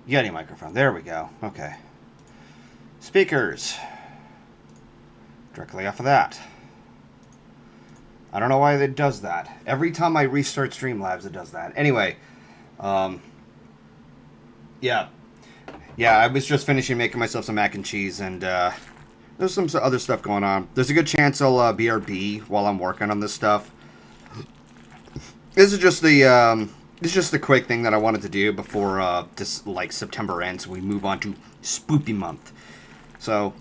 Yeti microphone. There we go. Okay. Speakers. Directly off of that. I don't know why it does that. Every time I restart Streamlabs, it does that. Anyway, yeah. Yeah, I was just finishing making myself some mac and cheese, and there's some other stuff going on. There's a good chance I'll BRB while I'm working on this stuff. This is just the quick thing that I wanted to do before this September ends, so we move on to Spoopy Month. So,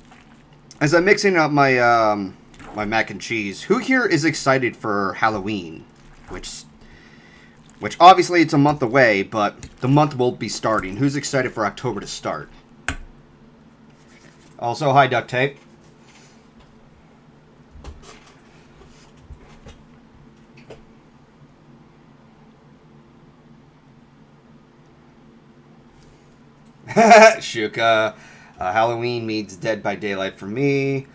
as I'm mixing up my my mac and cheese, who here is excited for Halloween? Which obviously it's a month away, but the month will be starting. Who's excited for October to start? Also, hi, Duct Tape. Shuka. Halloween means Dead by Daylight for me.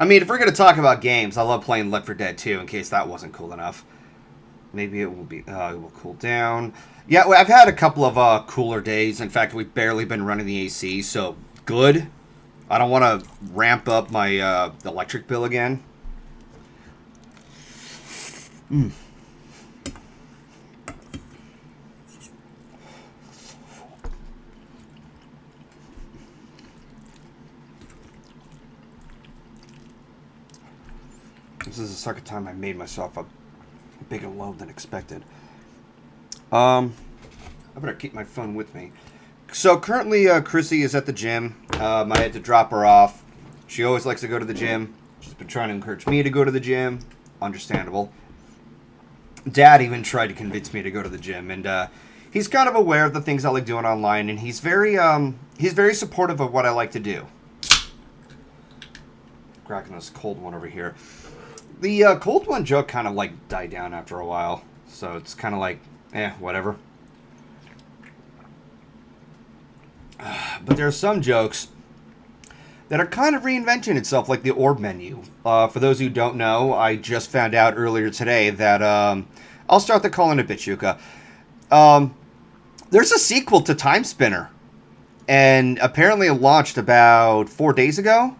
I mean, if we're going to talk about games, I love playing Left 4 Dead 2, in case that wasn't cool enough. Maybe it will be, it will cool down. Yeah, I've had a couple of cooler days. In fact, we've barely been running the AC, so good. I don't want to ramp up my electric bill again. This is the second time I made myself a bigger load than expected. I better keep my phone with me. So currently, Chrissy is at the gym. I had to drop her off. She always likes to go to the gym. She's been trying to encourage me to go to the gym. Understandable. Dad even tried to convince me to go to the gym, and he's kind of aware of the things I like doing online, and he's very supportive of what I like to do. Cracking this cold one over here. The cold one joke kind of died down after a while, so it's kind of whatever. But there are some jokes that are kind of reinventing itself, like the orb menu. For those who don't know, I just found out earlier today that I'll start the call in a bit, Shuka. There's a sequel to Time Spinner, and apparently it launched about 4 days ago,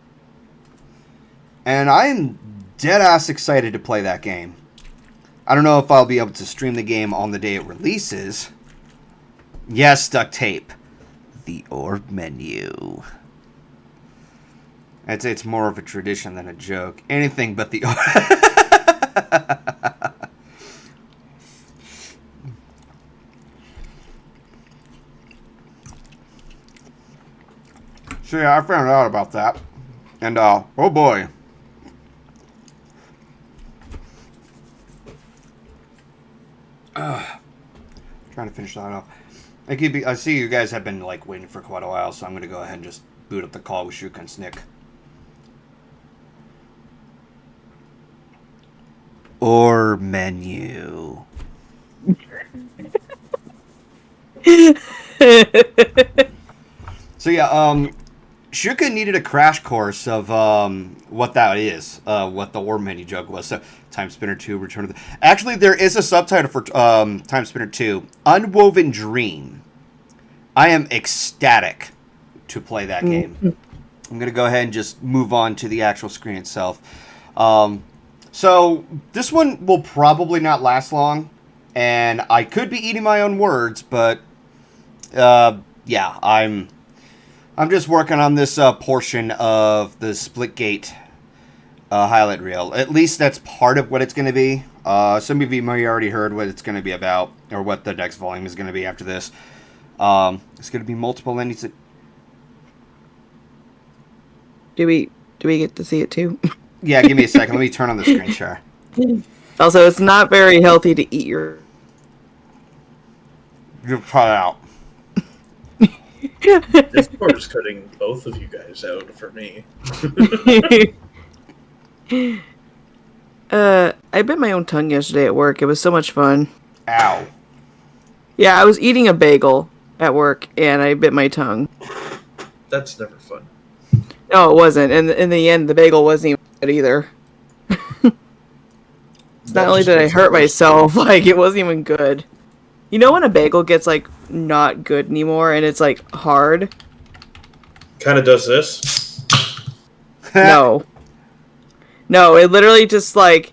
and I'm dead-ass excited to play that game. I don't know if I'll be able to stream the game on the day it releases. Yes, Duct Tape. The orb menu. I'd say it's more of a tradition than a joke. Anything but the orb. So yeah, I found out about that. And, oh boy. Trying to finish that off. I see you guys have been waiting for quite a while, so I'm going to go ahead and just boot up the call with Shuka and Snick. Or menu. So yeah, Shuka needed a crash course of what that is, what the orb menu joke was. So, Time Spinner 2, Return of the... Actually, there is a subtitle for Time Spinner 2, Unwoven Dream. I am ecstatic to play that game. I'm going to go ahead and just move on to the actual screen itself. So, this one will probably not last long, and I could be eating my own words, but yeah, I'm just working on this portion of the Splitgate highlight reel. At least that's part of what it's going to be. Some of you may already heard what it's going to be about, or what the next volume is going to be after this. It's going to be multiple endings. Do we get to see it too? Yeah, give me a second. Let me turn on the screen share. Also, it's not very healthy to eat your... You try it out. Discord's cutting both of you guys out for me. I bit my own tongue yesterday at work. It was so much fun. Ow. Yeah, I was eating a bagel at work, and I bit my tongue. That's never fun. No, it wasn't. And in the end, the bagel wasn't even good either. Not only did I hurt myself, it wasn't even good. You know when a bagel gets, like, not good anymore and it's, like, hard? Kind of does this. No. No, it literally just, like,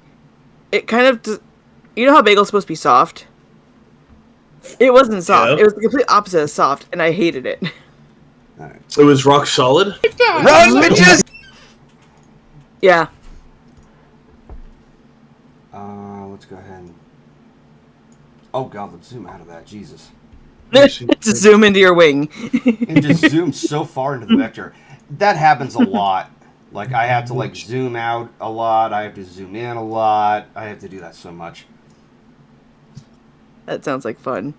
it kind of... You know how bagel's supposed to be soft? It wasn't soft. Yeah. It was the complete opposite of soft, and I hated it. Alright. It was rock solid. Run, bitches! Yeah. Let's go ahead and... Oh god, let's zoom out of that. Jesus. Just zoom into your wing. And just zoom so far into the vector. That happens a lot. Like, I have to, like, zoom out a lot. I have to zoom in a lot. I have to do that so much. That sounds like fun.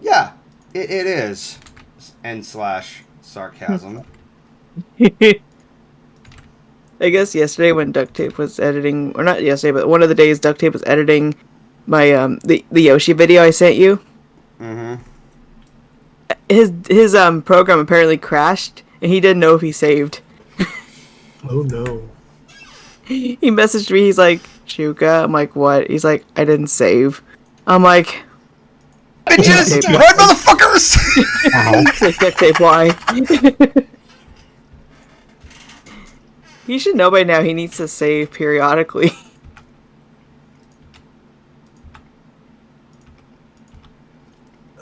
Yeah, it is. N/sarcasm. I guess yesterday when Duct Tape was editing, or not yesterday, but one of the days Duct Tape was editing my the Yoshi video I sent you. Mm-hmm. His program apparently crashed, and he didn't know if he saved. Oh no. He messaged me. He's like, "Shuka," I'm like, "What?" He's like, "I didn't save." I'm like, Bitches! Okay, Run, motherfuckers! Duct Tape, why? He should know by now he needs to save periodically.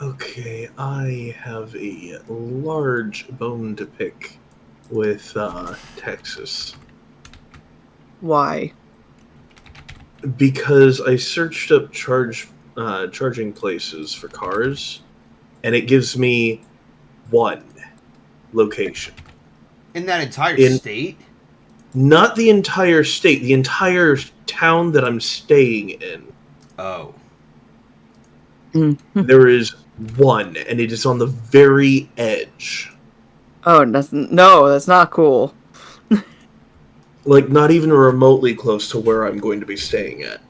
Okay, I have a large bone to pick with Texas. Why? Because I searched up charging places for cars, and it gives me one location. In that entire state? Not the entire state, the entire town that I'm staying in. Oh. There is one, and it is on the very edge. Oh, that's not cool. Like, not even remotely close to where I'm going to be staying at.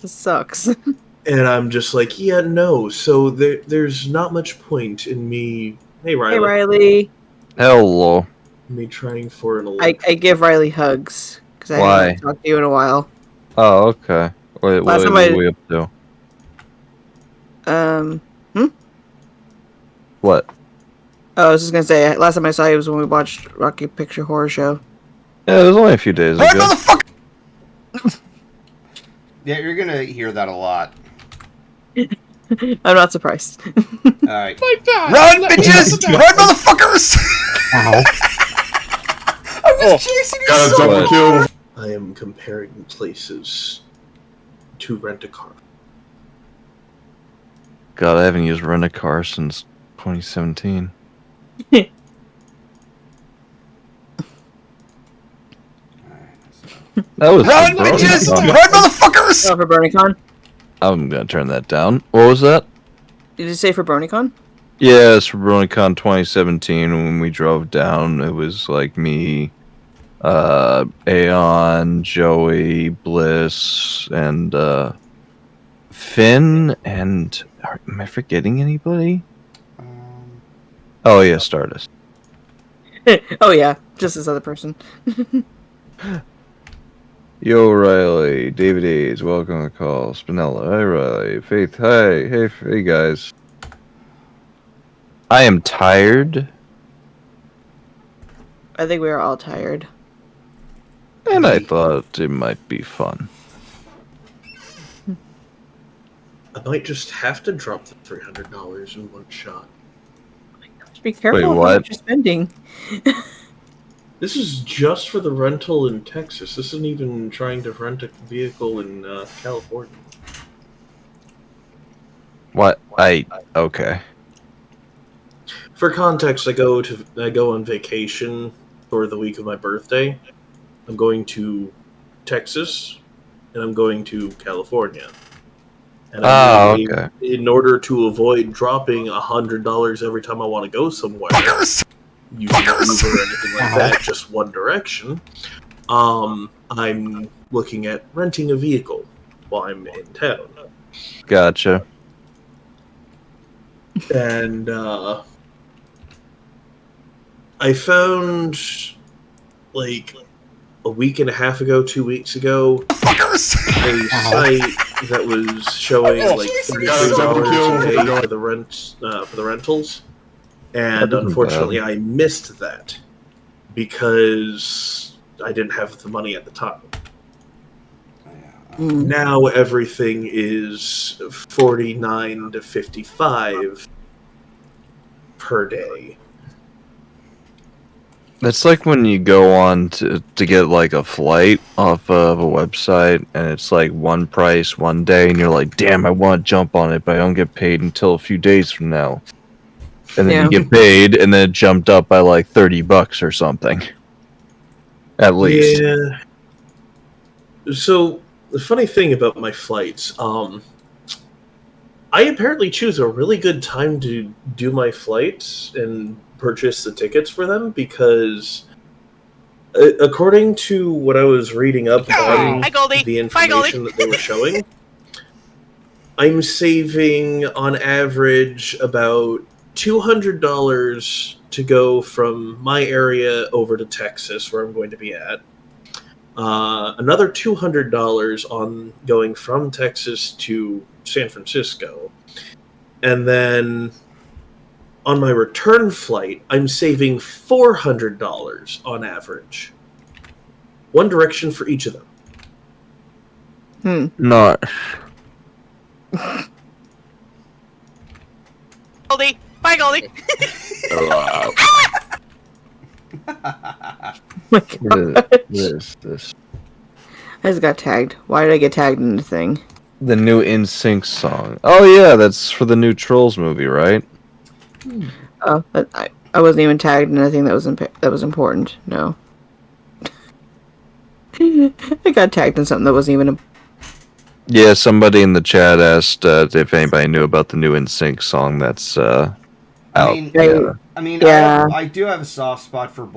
This sucks. And I'm just like, yeah, no. So there's not much point in me. Hey, Riley. Hey, Riley. Hello. Me trying for an I give Riley hugs because I haven't talked to you in a while. Oh, okay. Wait, Last time what are we up to? What? Oh, I was just gonna say, last time I saw you was when we watched Rocky Picture Horror Show. Yeah, it was only a few days Run, ago. motherfucker! Yeah, you're gonna hear that a lot. I'm not surprised. Alright. Run, bitches! Run, motherfuckers! Ow. I'm just chasing you Got a so double hard. kill. I am comparing places to rent a car. God, I haven't used Rent-A-Car since 2017. That was Run, for bitches! BronyCon. Run, motherfuckers! Oh, for BronyCon? I'm gonna turn that down. What was that? Did you say for BronyCon? Yeah, it's for BronyCon 2017. When we drove down, it was like me, Aeon, Joey, Bliss, and Finn, and am I forgetting anybody? Oh yeah, Stardust. Oh yeah, just this other person. Yo, Riley, David A's, welcome to the call. Spinella, hi Riley, Faith, hi, hey guys. I am tired, I think we are all tired. and I thought it might be fun. I might just have to drop the $300 in one shot. Just be careful Wait, with how what? much you're spending. This is just for the rental in Texas. This isn't even trying to rent a vehicle in California. What? Okay. For context, I go on vacation for the week of my birthday. I'm going to Texas, and I'm going to California. And Okay. in order to avoid dropping $100 every time I want to go somewhere, using Uber or anything like that, just one direction, I'm looking at renting a vehicle while I'm in town. Gotcha. And I found, like, a week and a half ago, 2 weeks ago, a site that was showing like $33 a day for the rentals, and unfortunately I missed that because I didn't have the money at the time. Now everything is $49 to $55 per day. That's like when you go on to get like a flight off of a website and it's like one price one day and you're like, damn, I want to jump on it, but I don't get paid until a few days from now. And then you get paid and then it jumped up by like $30 or something. At least. Yeah. So the funny thing about my flights, I apparently choose a really good time to do my flights and purchase the tickets for them because, according to what I was reading up on the information that they were showing, I'm saving on average about $200 to go from my area over to Texas, where I'm going to be at. Another $200 on going from Texas to San Francisco. And then on my return flight, I'm saving $400 on average. One direction for each of them. Not. Goldie! Bye, Goldie! What is this? I just got tagged. Why did I get tagged in the thing? The new NSYNC song. Oh yeah, that's for the new Trolls movie, right? Oh, but I wasn't even tagged in anything that was important. No. I got tagged in something that wasn't even. Yeah, somebody in the chat asked if anybody knew about the new NSYNC song that's out. I do have a soft spot for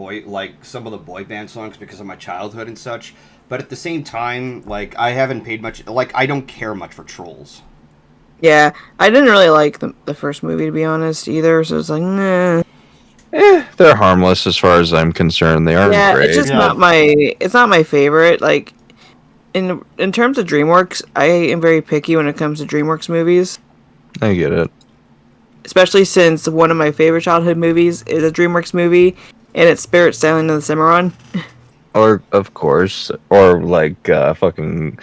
some of the boy band songs because of my childhood and such. But at the same time, like, I haven't paid much. Like, I don't care much for Trolls. Yeah, I didn't really like the first movie, to be honest, either. So it's like, nah. They're harmless as far as I'm concerned. They aren't great. It's just not my favorite. Like, in terms of DreamWorks, I am very picky when it comes to DreamWorks movies. I get it. Especially since one of my favorite childhood movies is a DreamWorks movie, and it's Spirit Sailing to the Cimarron. Or, of course, or like fucking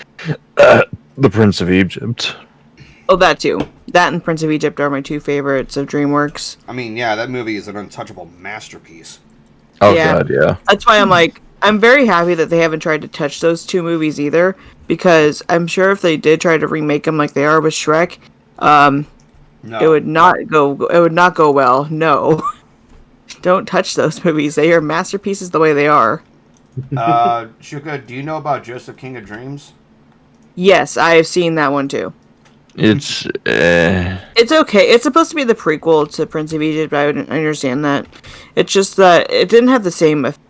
The Prince of Egypt. Oh, that too. That and Prince of Egypt are my two favorites of DreamWorks. I mean, yeah, that movie is an untouchable masterpiece. Oh, yeah. God, yeah. That's why I'm very happy that they haven't tried to touch those two movies either, because I'm sure if they did try to remake them like they are with Shrek, it would not go well. No. Don't touch those movies. They are masterpieces the way they are. Shuka, do you know about Joseph King of Dreams? Yes, I have seen that one too. It's okay. It's supposed to be the prequel to Prince of Egypt. I understand that. It's just that it didn't have the same effect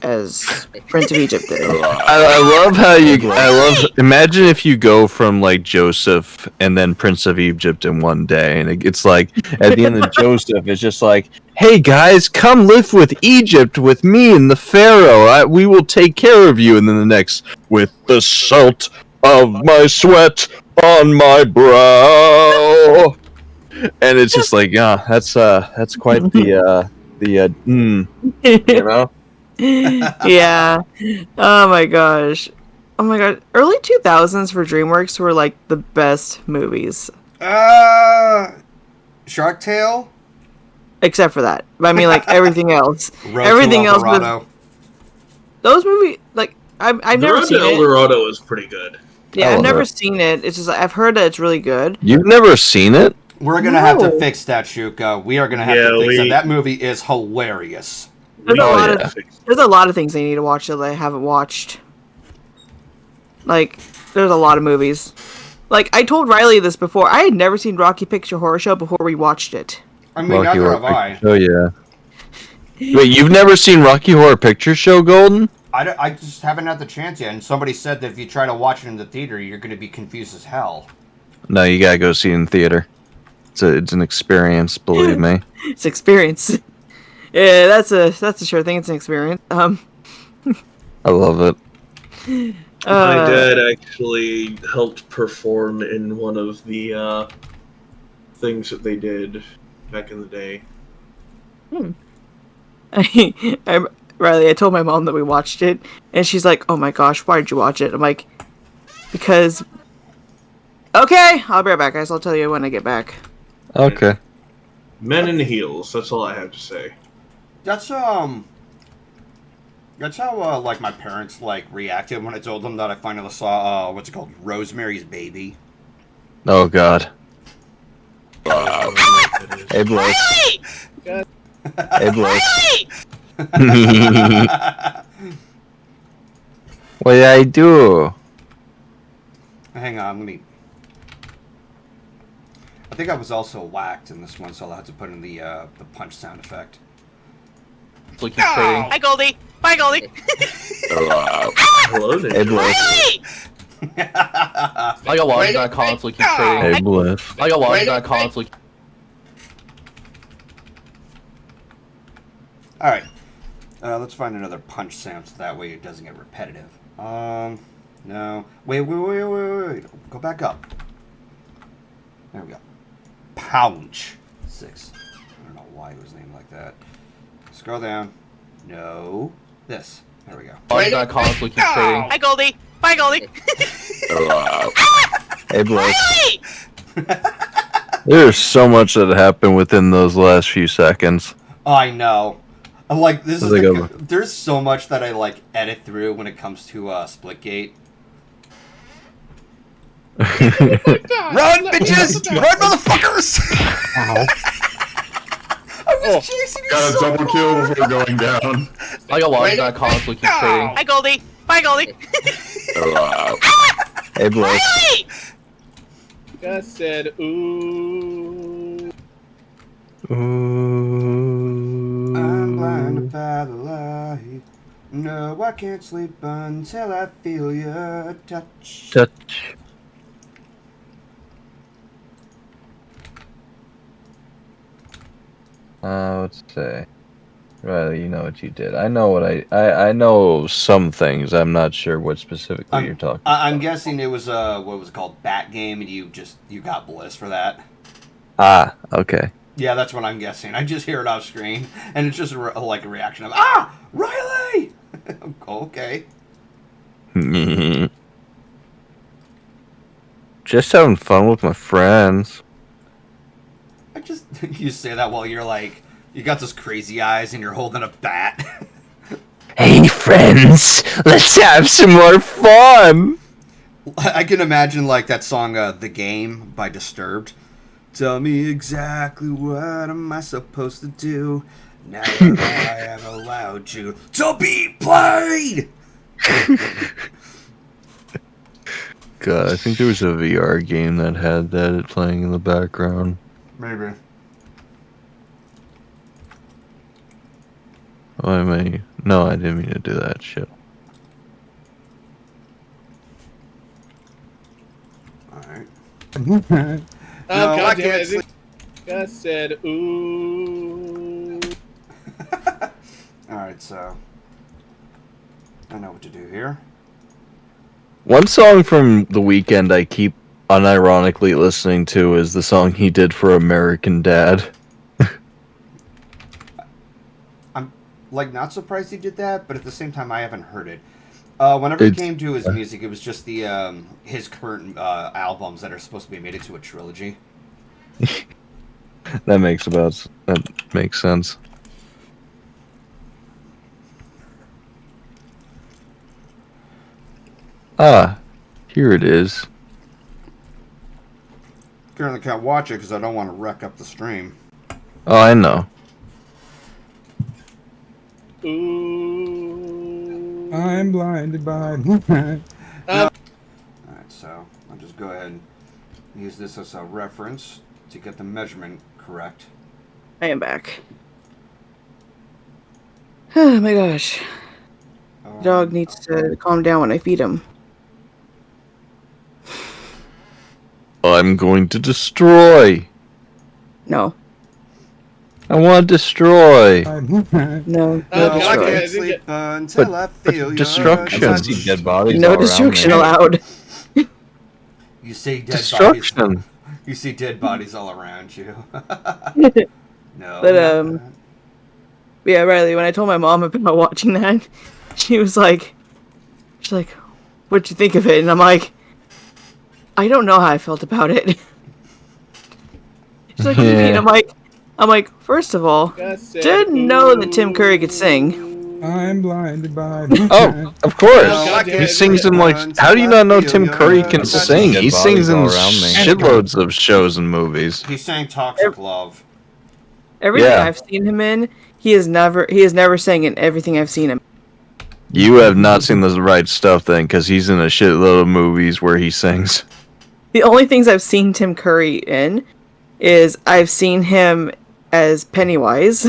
as Prince of Egypt did. I love how imagine if you go from like Joseph and then Prince of Egypt in one day, and it's like at the end of Joseph, it's just like, hey guys, come live with Egypt with me and the Pharaoh. We will take care of you. And then the next, with the salt of my sweat on my brow, and it's just like, yeah, that's quite the you know. Yeah. Oh my gosh. Early 2000s for DreamWorks were like the best movies. Shark Tale? Except for that. But I mean, like, everything else. Everything else was... Those movies, like, I've never seen it. El Dorado is pretty good. Yeah, I've never seen it. It's just, I've heard that it's really good. You've never seen it? We're gonna have to fix that, Shuka. We are gonna have to fix that. That movie is hilarious. There's a lot of things I need to watch that I haven't watched. Like, there's a lot of movies. Like, I told Riley this before. I had never seen Rocky Picture Horror Show before we watched it. I mean, neither have I. Oh, yeah. Wait, you've never seen Rocky Horror Picture Show, Golden? I just haven't had the chance yet. And somebody said that if you try to watch it in the theater, you're going to be confused as hell. No, you gotta go see it in theater. It's an experience, believe me. It's experience. Yeah, that's a sure thing. It's an experience. I love it. My dad actually helped perform in one of the things that they did back in the day. Riley, I told my mom that we watched it, and she's like, "Oh my gosh, why did you watch it?" I'm like, "Because." Okay, I'll be right back, guys. I'll tell you when I get back. Okay. Men in heels. That's all I have to say. That's how like my parents like reacted when I told them that I finally saw what's it called, Rosemary's Baby. Oh God. Hey, Blake. Hey, Blake. What did I do? Hang on, let me. I think I was also whacked in this one, so I'll have to put in the punch sound effect. It's like he's trading. Hi, Goldie. Bye, Goldie. Hello there. Hey, Blake. I got logged on conflict. He's trading. Hey, Blake. I got logged on conflict. All right, let's find another punch sound so that way it doesn't get repetitive. No, wait. Go back up. There we go. Pounch 6. I don't know why it was named like that. Scroll down. No, this. There we go. Logged on conflict. He's trading. Hi, Goldie. Bye, Goldie. Hey, Blake. There's so much that happened within those last few seconds. I know. I'm like, this is How's it the, go? there's so much that I like edit through when it comes to Splitgate. Run, bitches! Run, motherfuckers! I was chasing you Got a so double kill hard. before going down. I got logged on conflict. He's trading. Hi, Goldie. Bye, Goldie. Hey, Blake. I said, ooh. I'm blinded by the light. No, I can't sleep until I feel your touch. Touch. Let's say, Riley, you know what you did. I know what I know some things. I'm not sure what specifically you're talking I'm guessing it was what was it called, Bat Game, and you got bliss for that. Okay. Yeah, that's what I'm guessing. I just hear it off screen, and it's just like a reaction of Riley. Okay. Just having fun with my friends. You say that while you're like, you got those crazy eyes and you're holding a bat. Hey, friends, let's have some more fun. I can imagine like that song, "The Game" by Disturbed. Tell me exactly what am I supposed to do now that I have allowed you to be played. God, I think there was a VR game that had that playing in the background. Maybe. Oh, I may. No, I didn't mean to do that shit. Alright. Oh, No, I God damn can't it. I said, ooh. Alright, so. I know what to do here. One song from The Weeknd I keep unironically listening to is the song he did for American Dad. I'm like not surprised he did that, but at the same time I haven't heard it. Whenever it came to his music, it was just the his current albums that are supposed to be made into a trilogy. That makes sense. Here it is. Currently can't watch it because I don't want to wreck up the stream. Oh, I know. Ooh. I'm blinded by. Alright, so I'll just go ahead and use this as a reference to get the measurement correct. I am back. Oh my gosh. Dog needs to calm down when I feed him. I'm going to destroy. No. I want to destroy. No, No, no I I can't destroy. sleep until I feel your destruction. touch. See dead bodies No all around destruction me. allowed. You see dead bodies. Destruction. You see dead bodies all around you. No. But not that. yeah, Riley. When I told my mom about watching that, she was like, "What'd you think of it?" And I'm like, "I don't know how I felt about it." She's like, "What do you mean?" I'm like, first of all, God said, didn't know that Tim Curry could sing. I'm blinded by. Oh, of course. No, I He can't sings in like. sleep How do you until I not know feel Tim your Curry can touch. sing? Dead He sings bodies in all around me. shitloads of shows and movies. He sang "Toxic Love." Everything Yeah. I've seen him in, he has never sang in everything I've seen him. You have not seen the right stuff then, because he's in a shitload of movies where he sings. The only things I've seen Tim Curry in is I've seen him as Pennywise.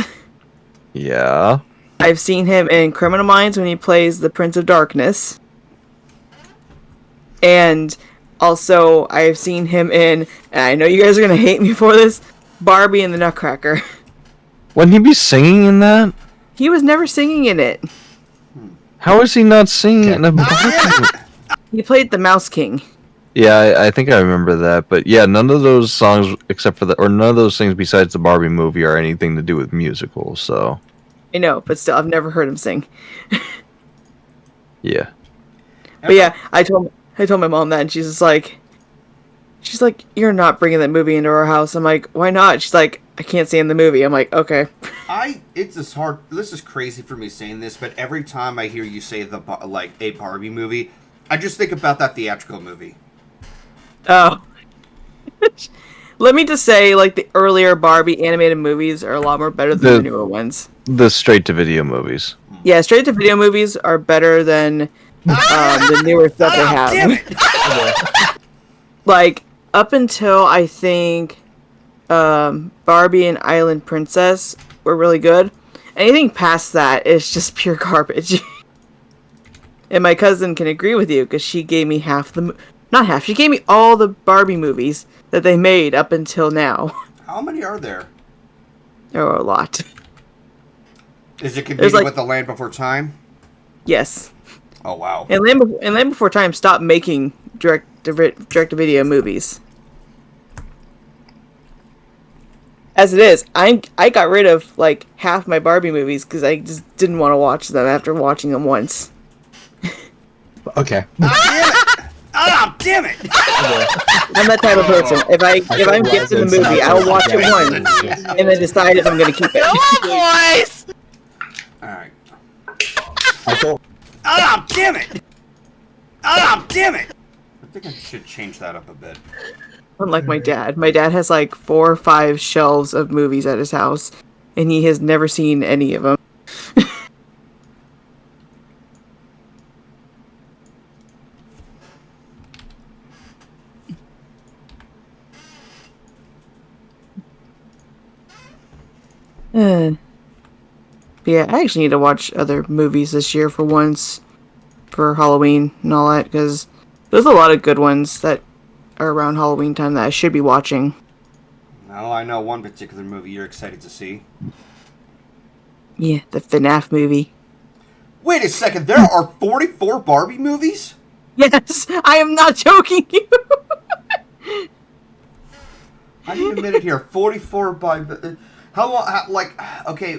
Yeah. I've seen him in Criminal Minds when he plays the Prince of Darkness. And also I've seen him in, and I know you guys are going to hate me for this, Barbie and the Nutcracker. Wouldn't he be singing in that? He was never singing in it. How is he not singing in a Barbie? He played the Mouse King. Yeah, I think I remember that. But yeah, none of those songs, except for or none of those things besides the Barbie movie are anything to do with musicals, so. I know, but still, I've never heard him sing. Yeah. But yeah, I told my mom that, and she's like, "You're not bringing that movie into our house." I'm like, "Why not?" She's like, "I can't see in the movie." I'm like, "Okay." It's just hard. This is crazy for me saying this, but every time I hear you say a Barbie movie, I just think about that theatrical movie. Oh. Let me just say, like, the earlier Barbie animated movies are a lot more better than the newer ones. The straight-to-video movies. Yeah, straight-to-video movies are better than the newer stuff they have. Damn it! Like, up until, I think, Barbie and Island Princess were really good. Anything past that is just pure garbage. And my cousin can agree with you, because she gave me she gave me all the Barbie movies that they made up until now. How many are there? There are a lot. Is it competing like- with The Land Before Time? Yes. Oh wow! And Land Before Time stopped making direct-to-video movies. As it is, I got rid of like half my Barbie movies because I just didn't want to watch them after watching them once. Okay. Ah, damn it! I'm that type of person. If I'm gifted the movie, I'll watch it once and then decide if I'm gonna keep it. Come on, boys! All right. I thought Ah, damn it! Ah, damn it! I think I should change that up a bit. Unlike my dad. My dad has like 4 or 5 shelves of movies at his house, and he has never seen any of them. Yeah, I actually need to watch other movies this year for once, for Halloween and all that, because there's a lot of good ones that are around Halloween time that I should be watching. Well, I know one particular movie you're excited to see. Yeah, the FNAF movie. Wait a second, there are 44 Barbie movies? Yes, I am not joking you. I need a minute here. 44 by... How long, okay,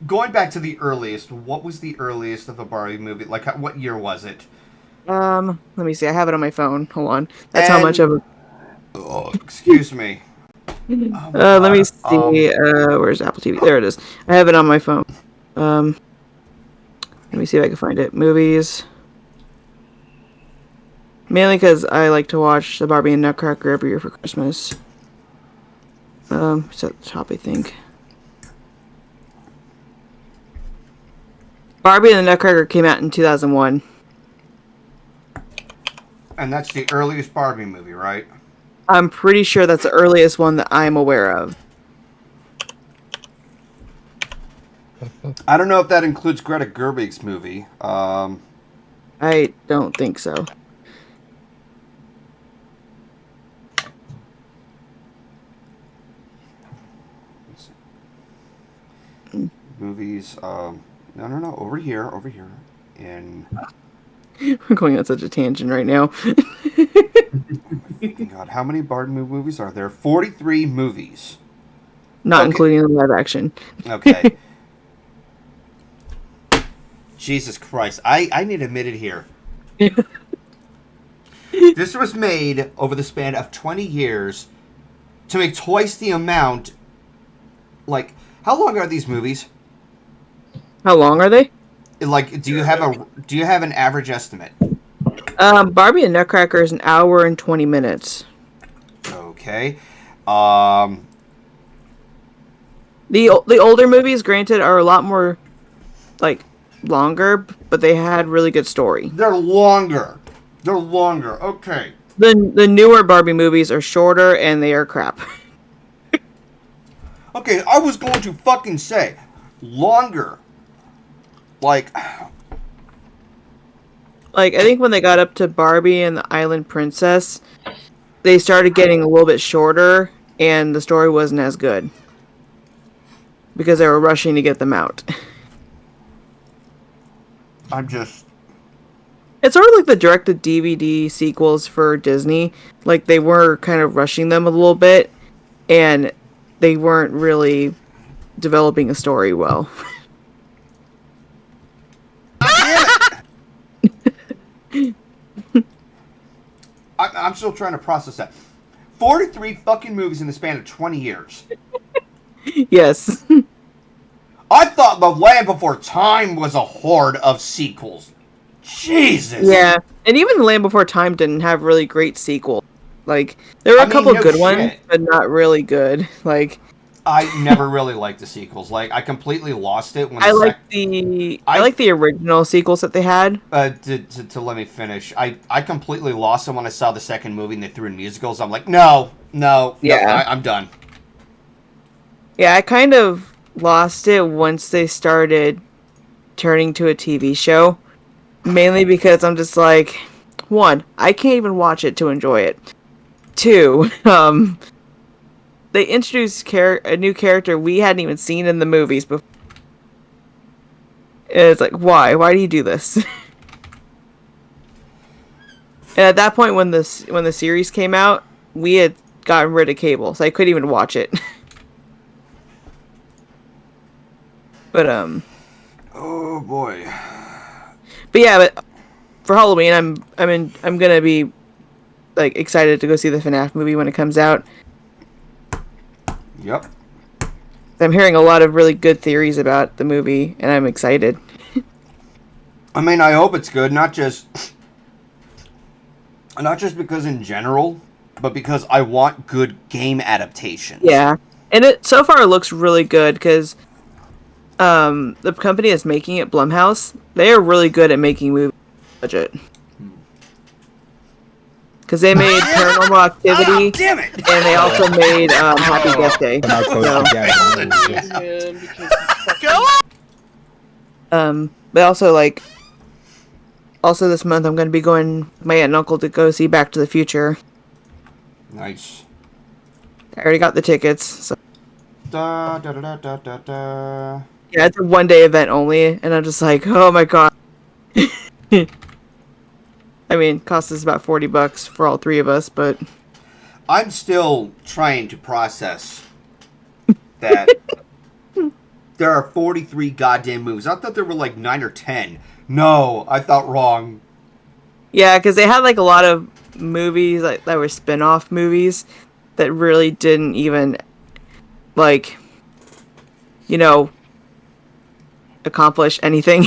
going back to the earliest, what was the earliest of a Barbie movie? Like, what year was it? Let me see, I have it on my phone. Hold on. That's how much of a... Oh, excuse me. Oh let me see, where's Apple TV? There it is. I have it on my phone. Let me see if I can find it. Movies. Mainly because I like to watch the Barbie and Nutcracker every year for Christmas. It's at the top, I think. Barbie and the Nutcracker came out in 2001. And that's the earliest Barbie movie, right? I'm pretty sure that's the earliest one that I'm aware of. I don't know if that includes Greta Gerwig's movie. I don't think so. movies. No, over here, and We're going on such a tangent right now. God, how many Barbie movies are there? 43 movies. Not Okay. including the live action. Okay. Jesus Christ. I need to admit it here. This was made over the span of 20 years to make twice the amount. Like, how long are these movies? How long are they? Like, do you have an average estimate? Barbie and Nutcracker is 1 hour and 20 minutes. Okay. The older movies, granted, are a lot more like longer, but they had really good story. They're longer. Okay. The newer Barbie movies are shorter and they are crap. Okay, I was going to fucking say longer. Like I think when they got up to Barbie and the Island Princess, they started getting a little bit shorter and the story wasn't as good. Because they were rushing to get them out. It's sort of like the direct-to-DVD sequels for Disney. Like, they were kind of rushing them a little bit, and they weren't really developing a story well. I'm still trying to process that. 43 fucking movies in the span of 20 years. Yes. I thought The Land Before Time was a horde of sequels. Jesus. Yeah, and even The Land Before Time didn't have really great sequels. Like, there were a couple no good ones, shit. but not really good. Like, I never really liked the sequels. Like, I completely lost it when I like the original sequels that they had. to let me finish. I completely lost them when I saw the second movie and they threw in musicals. I'm like, no, I'm done. Yeah, I kind of lost it once they started turning to a TV show. Mainly because I'm just like, one, I can't even watch it to enjoy it. Two, they introduced a new character we hadn't even seen in the movies before. And it's like, why? Why do you do this? And at that point, when the series came out, we had gotten rid of cable, so I couldn't even watch it. But Oh boy. But yeah, but for Halloween, I'm gonna be like excited to go see the FNAF movie when it comes out. Yep. I'm hearing a lot of really good theories about the movie, and I'm excited. I mean, I hope it's good, not just because in general, but because I want good game adaptations. Yeah, and it so far looks really good because the company that's making it, Blumhouse, they are really good at making movies budget. Because they made Paranormal Activity, damn it! and they also made Happy Death Day. Am I close So, to get Go but also this month I'm going to be going with my aunt and uncle to go see Back to the Future. Nice. I already got the tickets. So. Da, da, da, da, da, da, da. Yeah, it's a one-day event only, and I'm just like, oh my god. I mean, cost us about $40 for all three of us, but I'm still trying to process that there are 43 goddamn movies. I thought there were like 9 or 10. No, I thought wrong. yeah, because they had like a lot of movies that were spin-off movies that really didn't even like, accomplish anything.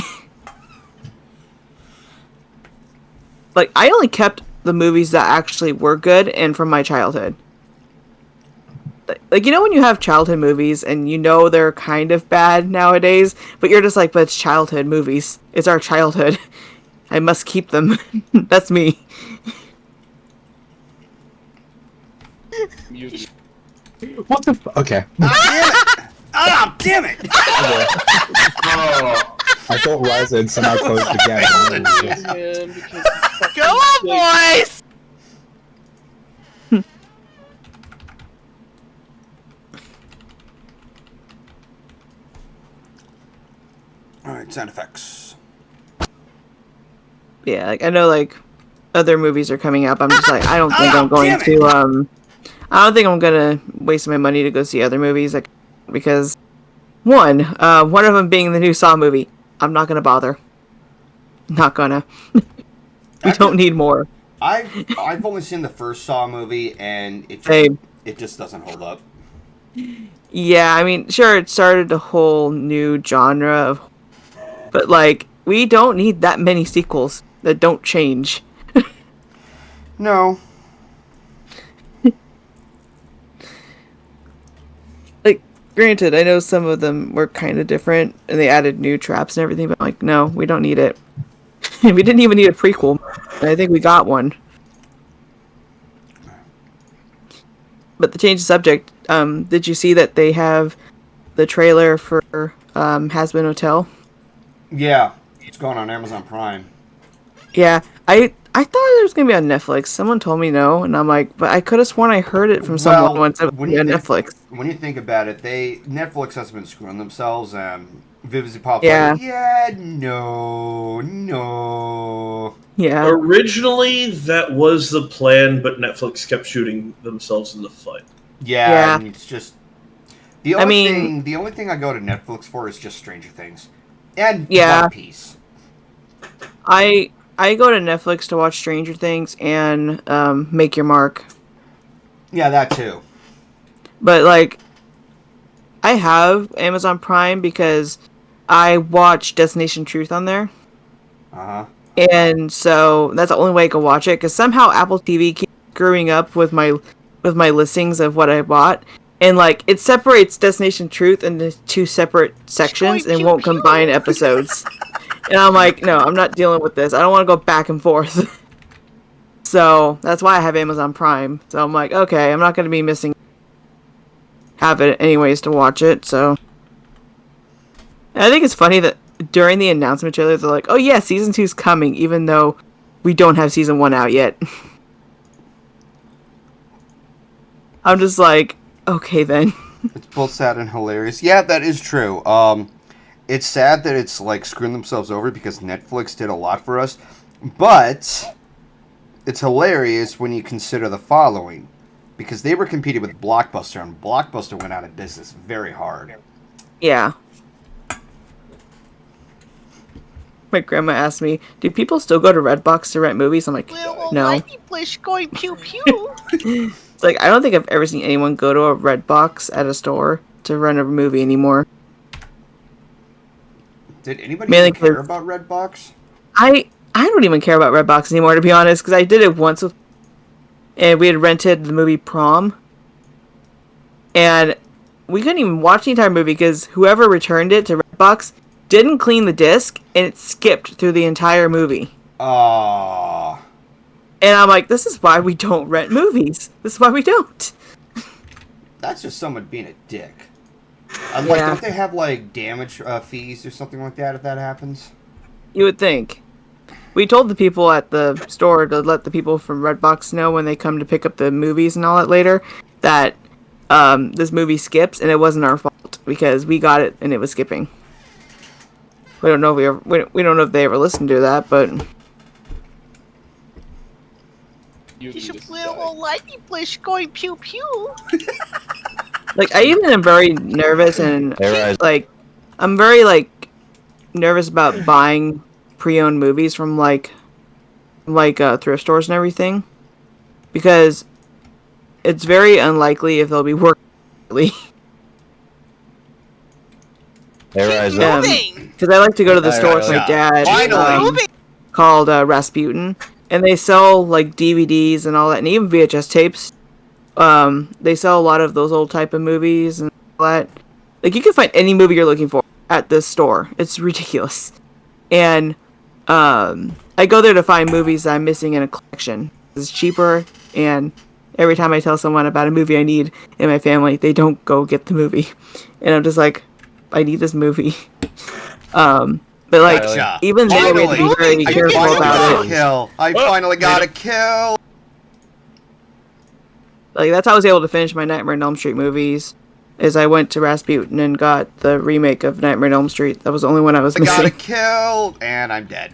Like, I only kept the movies that actually were good and from my childhood. Like, when you have childhood movies and they're kind of bad nowadays, but you're just like, but it's childhood movies. It's our childhood. I must keep them. That's me. What the okay. Ah, damn it! I thought Rise had somehow closed the gap. Go on, boys! Weird sound effects. Yeah, like I know like other movies are coming up. I'm just like I don't think I'm going to I don't think I'm gonna waste my money to go see other movies like because one of them being the new Saw movie. I'm not gonna bother. Not gonna. We don't need more. I've only seen the first Saw movie and Same. it just doesn't hold up. Yeah, I mean, sure, it started a whole new genre of, but like we don't need that many sequels that don't change. No. Like, granted, I know some of them were kind of different and they added new traps and everything, but like, no, we don't need it. We didn't even need a prequel. And I think we got one. But to change the subject, did you see that they have the trailer for Has Been Hotel? Yeah, it's going on Amazon Prime. Yeah, I thought it was gonna be on Netflix. Someone told me no, and I'm like, but I could have sworn I heard it from someone once it was on Netflix. When you think about it, Netflix has been screwing themselves. Vivisy Pop. Yeah. No. Yeah. Originally, that was the plan, but Netflix kept shooting themselves in the foot. Yeah. And it's just the only I thing I go to Netflix for is just Stranger Things and Yeah. One Piece. I go to Netflix to watch Stranger Things and Make Your Mark. Yeah, that too. But like, I have Amazon Prime because I watch Destination Truth on there. Uh-huh. And so that's the only way I can watch it because somehow Apple TV keeps screwing up with my listings of what I bought, and like it separates Destination Truth into two separate sections and won't combine episodes. And I'm like, no, I'm not dealing with this. I don't want to go back and forth. So that's why I have Amazon Prime. So I'm like, okay, I'm not going to be missing. Have it anyways to watch it. So and I think it's funny that during the announcement trailer, they're like, oh yeah, season 2's coming, even though we don't have season 1 out yet. I'm just like, okay then. It's both sad and hilarious. Yeah, that is true. It's sad that it's like screwing themselves over because Netflix did a lot for us, but it's hilarious when you consider the following, because they were competing with Blockbuster, and Blockbuster went out of business very hard. Yeah. My grandma asked me, do people still go to Redbox to rent movies? I'm like, no. Going pew pew. It's like, I don't think I've ever seen anyone go to a Redbox at a store to rent a movie anymore. Did anybody even care about Redbox? I don't even care about Redbox anymore, to be honest, because I did it once with, and we had rented the movie Prom, and we couldn't even watch the entire movie because whoever returned it to Redbox didn't clean the disc, and it skipped through the entire movie. Ah. And I'm like, this is why we don't rent movies. This is why we don't. That's just someone being a dick. I'm like, don't they have like damage fees or something like that if that happens? You would think. We told the people at the store to let the people from Redbox know when they come to pick up the movies and all that later that this movie skips, and it wasn't our fault because we got it and it was skipping. We don't know if we don't know if they ever listened to that, but Going pew pew. like I even am very nervous and like I'm very like nervous about buying pre-owned movies from like thrift stores and everything because it's very unlikely if they'll be working. Because I like to go to the store with my dad called Rasputin, and they sell like DVDs and all that, and even VHS tapes. They sell a lot of those old type of movies and all that. Like you can find any movie you're looking for at this store. It's ridiculous. And I go there to find movies that I'm missing in a collection. It's cheaper, and every time I tell someone about a movie I need in my family, they don't go get the movie. And I'm just like, I need this movie. But like, even there we have to be very careful about it. I finally got a kill. Like that's how I was able to finish my Nightmare on Elm Street movies. is I went to Rasputin and got the remake of Nightmare on Elm Street. That was the only one I was I got missing. killed, and I'm dead.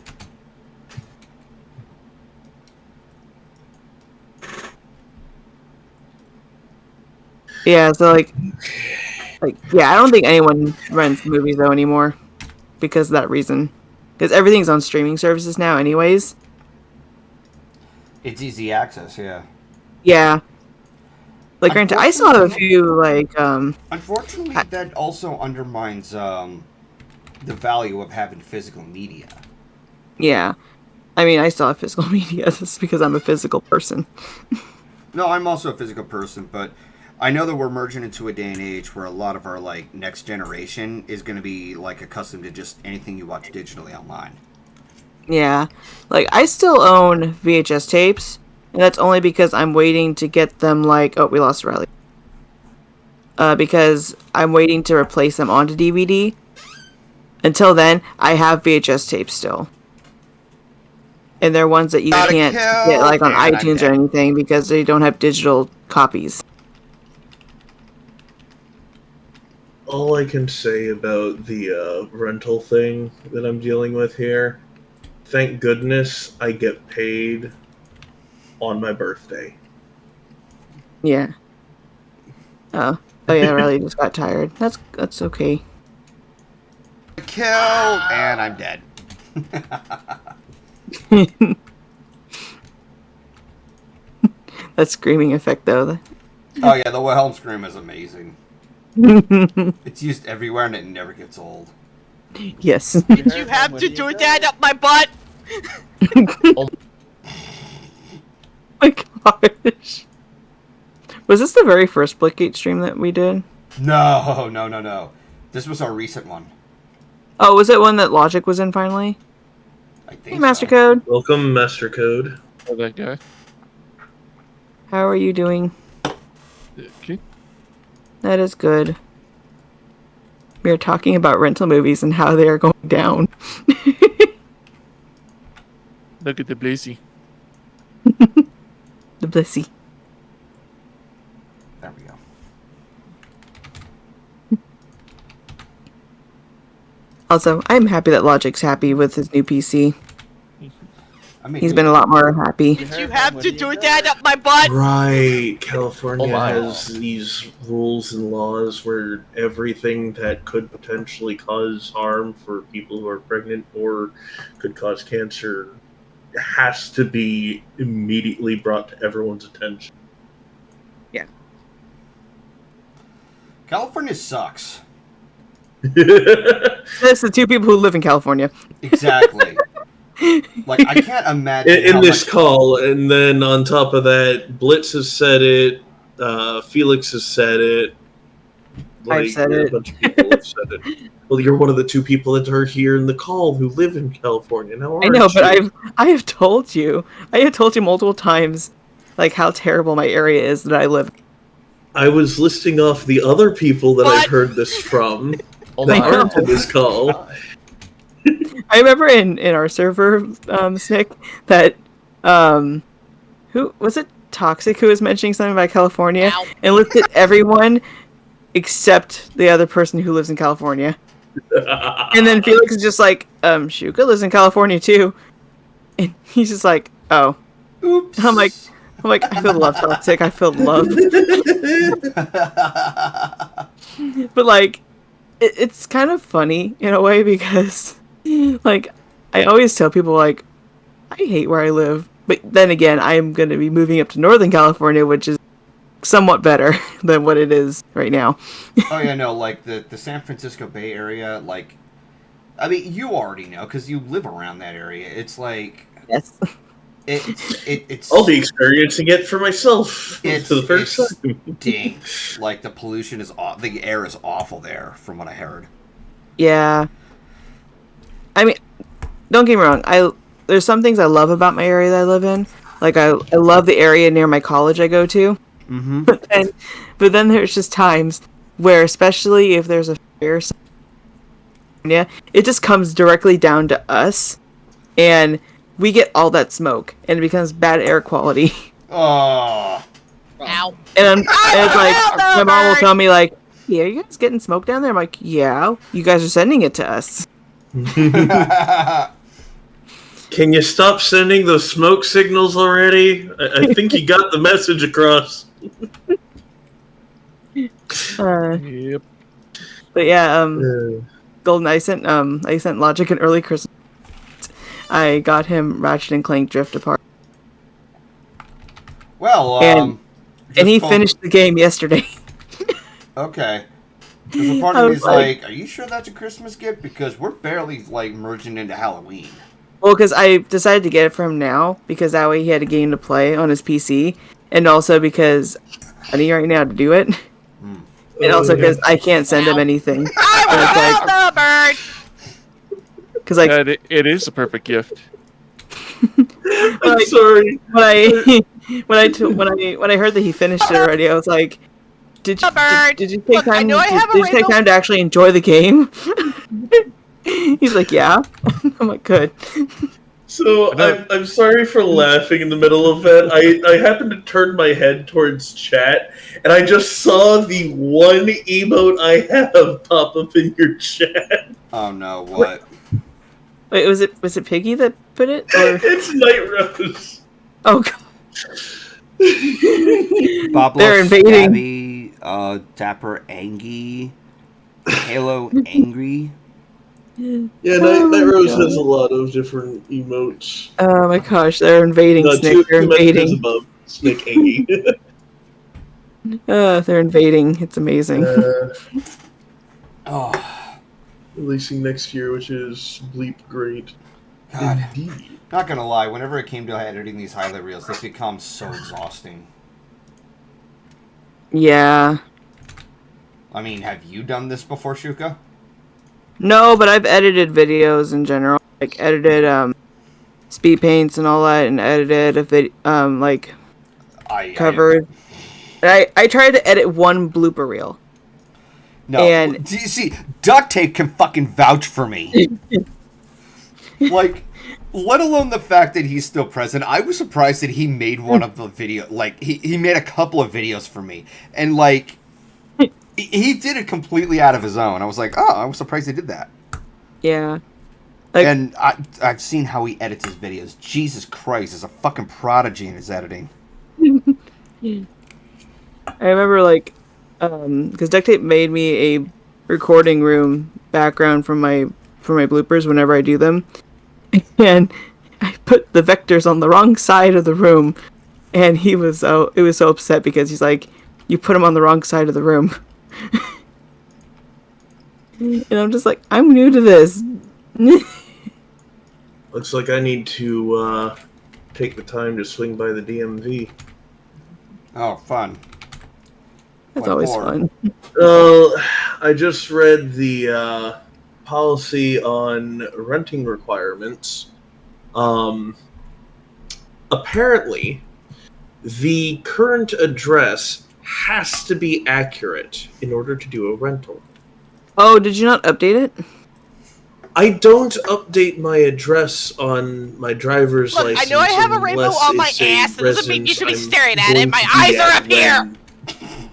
Yeah, so like, yeah, I don't think anyone rents movies though anymore because of that reason. Because everything's on streaming services now, anyways. It's easy access, yeah. Yeah. Like, granted, I still have a few like. Unfortunately, that also undermines the value of having physical media. Yeah, I mean, I still have physical media. Just because I'm a physical person. No, I'm also a physical person, but I know that we're merging into a day and age where a lot of our like next generation is going to be like accustomed to just anything you watch digitally online. Yeah, like I still own VHS tapes, and that's only because I'm waiting to get them. Like, oh, we lost Riley. Because I'm waiting to replace them onto DVD. Until then, I have VHS tapes still, and they're ones that you can't get like on iTunes or anything because they don't have digital copies. All I can say about the rental thing that I'm dealing with here, thank goodness I get paid on my birthday. Yeah. Oh yeah, Riley just got tired. That's okay. Killed, and I'm dead. That screaming effect though. Oh yeah, the Wilhelm scream is amazing. It's used everywhere and it never gets old. Yes. Did you have to do that up my butt? Oh my gosh. Was this the very first Blickgate stream that we did? No. This was our recent one. Oh, was it one that Logic was in finally? I think Hey, Master Code. Welcome, Master Code. Oh, that guy. How are you doing? Okay. That is good. We are talking about rental movies and how they are going down. Look at the Blazy. The Blissy. There we go. Also, I'm happy that Logic's happy with his new PC. I mean, He's been a lot more happy. Did you have to do that up my butt? Right, California Oh my. has these rules and laws where everything that could potentially cause harm for people who are pregnant or could cause cancer has to be immediately brought to everyone's attention. California sucks. That's the two people who live in California. Exactly. Like, I can't imagine in how this much- call, and then on top of that, Blitz has said it, Felix has said it. I've said it. A bunch of people have said it. Well, you're one of the two people that are here in the call who live in California. Now, I know, aren't but you? I have told you. I have told you multiple times, like, how terrible my area is that I live in. I was listing off the other people that I've heard this from Oh that my. aren't in this call. I remember in our server, Snick, that, who, was it Toxic who was mentioning something about California? Ow. And listed everyone except the other person who lives in California. And then Felix is just like, Shuka lives in California too. And he's just like, oh. Oops. I'm like, I feel love, Toxic. I feel love. But like, it's kind of funny in a way because, like, I always tell people like, I hate where I live. But then again, I'm going to be moving up to Northern California, which is somewhat better than what it is right now. Oh yeah, no, like the San Francisco Bay Area, like, I mean, you already know because you live around that area. It's like Yes. it's I'll be experiencing it for myself for the first it time. stinks. Like the pollution is the air is awful there, from what I heard. Yeah. I mean, don't get me wrong. There's some things I love about my area that I live in. Like I love the area near my college I go to. Mm-hmm. But then there's just times where, especially if there's a fire, it just comes directly down to us, and we get all that smoke, and it becomes bad air quality. Oh. Ow. And it's like my mom will tell me like, yeah, are you guys getting smoke down there? I'm like, yeah, you guys are sending it to us. Can you stop sending those smoke signals already? I think you got the message across. Yep. But yeah, Golden, I sent Logic an early Christmas. I got him Ratchet and Clank Drift Apart. Well, and he finished the game yesterday. Okay. There's a part of me's like, are you sure that's a Christmas gift? Because we're barely, like, merging into Halloween. Well, because I decided to get it for him now, because that way he had a game to play on his PC, and also because I need right now to do it, and also because I can't send him anything. I will the bird! Because like, Yeah, it is a perfect gift. I'm sorry. When I heard that he finished it already, I was like, did you take time? Did you take time to actually enjoy the game? He's like, yeah. I'm like, good. So I'm sorry for laughing in the middle of that. I happened to turn my head towards chat, and I just saw the one emote I have pop up in your chat. Oh no! What? Wait, was it Piggy that put it? Or? It's Night Rose. Oh god. They're invading. Stabby, Dapper Angie, Halo Angry. Yeah, Night Rose has a lot of different emotes. Oh my gosh, they're invading, Snake. They're invading. Above Snake Angie. They're invading. It's amazing. Releasing next year, which is bleep great. God. Indeed. Not gonna lie, whenever it came to editing these highlight reels, this becomes so exhausting. Yeah. I mean, have you done this before, Shuka? No, but I've edited videos in general. Like, edited, speed paints and all that, and edited a video, covered. I tried to edit one blooper reel. No, and do you see, Duct Tape can fucking vouch for me. Like, let alone the fact that he's still present. I was surprised that he made one of the video, like, he made a couple of videos for me. And, like, he did it completely out of his own. I was like, oh, I was surprised he did that. Yeah. Like, and I've seen how he edits his videos. Jesus Christ, he's a fucking prodigy in his editing. I remember, like, because Duct Tape made me a recording room background for my bloopers whenever I do them. And I put the vectors on the wrong side of the room. And it was so upset because he's like, you put them on the wrong side of the room. And I'm just like, I'm new to this. Looks like I need to take the time to swing by the DMV. Oh, fun. That's always fun. I just read the policy on renting requirements. Apparently, the current address has to be accurate in order to do a rental. Oh, did you not update it? I don't update my address on my driver's license. I know I have a rainbow on my ass. It doesn't mean you should be staring at it. My eyes are up here.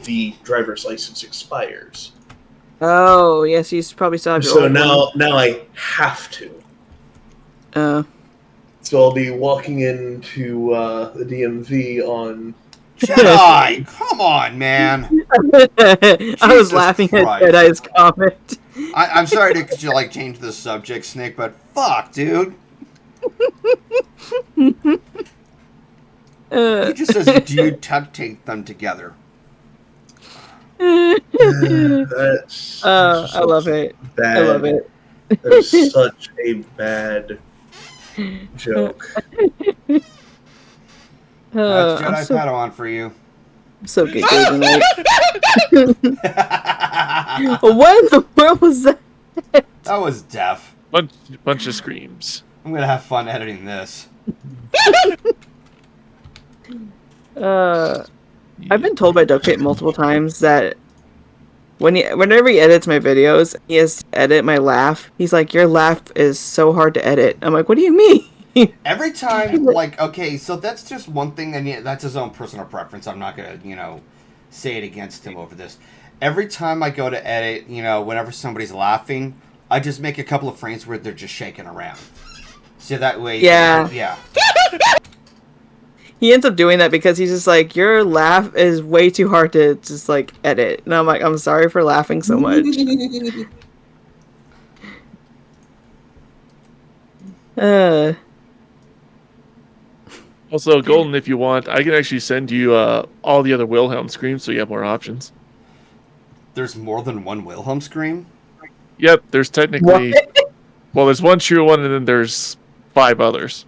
The driver's license expires. Oh, yes, you probably still have your So old now one. I have to. So I'll be walking into the DMV on... Jedi! Come on, man! I was laughing at Jedi's comment. I'm sorry to like change the subject, Snake, but fuck, dude. He just says, do you duct tape them together? That's I love it. bad. I love it. That is such a bad joke. That's Jedi Padawan for you. I'm so good, Golden Light. What in the world was that? That was deaf. Bunch of screams. I'm gonna have fun editing this. I've been told by Duct Tape multiple times that whenever he edits my videos, he has to edit my laugh. He's like, your laugh is so hard to edit. I'm like, what do you mean? Every time, like, okay, so that's just one thing, and yeah, that's his own personal preference. I'm not gonna, say it against him over this. Every time I go to edit, whenever somebody's laughing, I just make a couple of frames where they're just shaking around. So that way... Yeah. Yeah. He ends up doing that because he's just like, your laugh is way too hard to just, like, edit. And I'm like, I'm sorry for laughing so much. Also, Golden, if you want, I can actually send you all the other Wilhelm screams so you have more options. There's more than one Wilhelm scream? Yep, there's technically... Well, there's one true one, and then there's 5 others.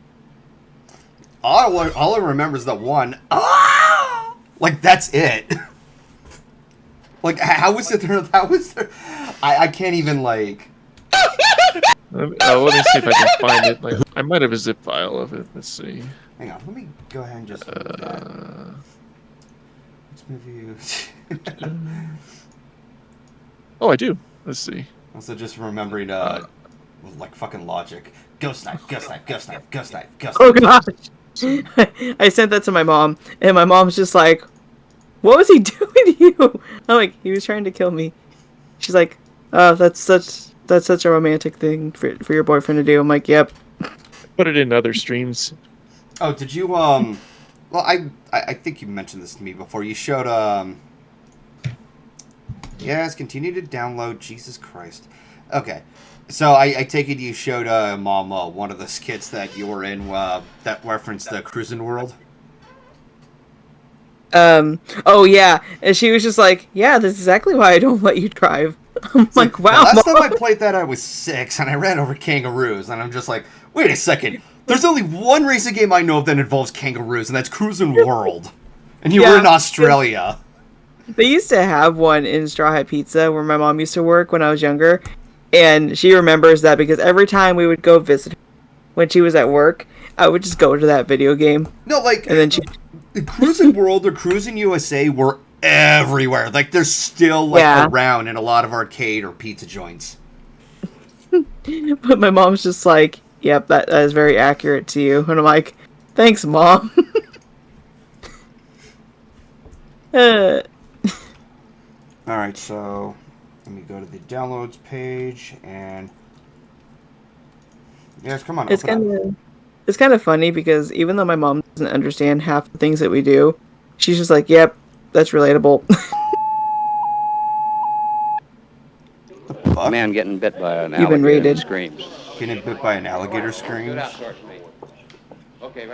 All I remember is that one. Ah! Like, that's it. Like, how was it there? That was there. I can't even, like... Let me see if I can find it. Like, I might have a zip file of it. Let's see. Hang on, let me go ahead and just... Let's move you... Oh, I do. Let's see. Also, just remembering, like, fucking logic. Ghost knife, ghost knife, ghost knife, ghost knife, ghost knife. Oh, gosh. I sent that to my mom, and my mom's just like, what was he doing to you? I'm like, he was trying to kill me. She's like, oh, that's such a romantic thing for your boyfriend to do. I'm like, yep. Put it in other streams. Oh, did you, well, I think you mentioned this to me before. You showed, yes, continue to download. Jesus Christ. Okay. So I take it you showed Mom one of the skits that you were in that referenced the Cruising World. Oh yeah, and she was just like, yeah, that's exactly why I don't let you drive. I'm like, wow. The last time I played that, I was 6, and I ran over kangaroos, and I'm just like, wait a second. There's only one racing game I know of that involves kangaroos, and that's Cruising World. And you were in Australia. They used to have one in Straw Hat Pizza where my mom used to work when I was younger. And she remembers that because every time we would go visit her when she was at work, I would just go to that video game. No, like, and then she... Cruising World or Cruising USA were everywhere. Like, they're still, like, around in a lot of arcade or pizza joints. But my mom's just like, yep, that is very accurate to you. And I'm like, thanks, Mom. Alright, so... Let me go to the downloads page, and... Yes, come on. It's kind of funny because even though my mom doesn't understand half the things that we do, she's just like, yep, that's relatable. A man getting bit by an alligator screams. Getting bit by an alligator screams?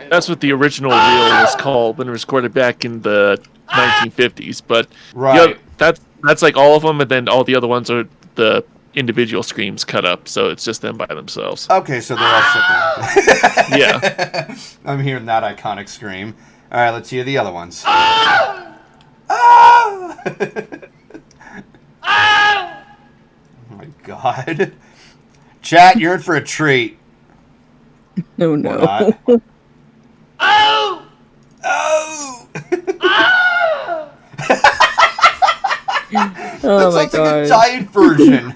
That's what the original reel was called when it was recorded back in the 1950s. But right. That's like all of them, and then all the other ones are the individual screams cut up, so it's just them by themselves. Okay, so they're all separate. Yeah. I'm hearing that iconic scream. Alright, let's hear the other ones. Ah! Ah! Oh my god. Chat, you're in for a treat. No, no. Oh! Oh! Oh my god. That sounds like a diet version.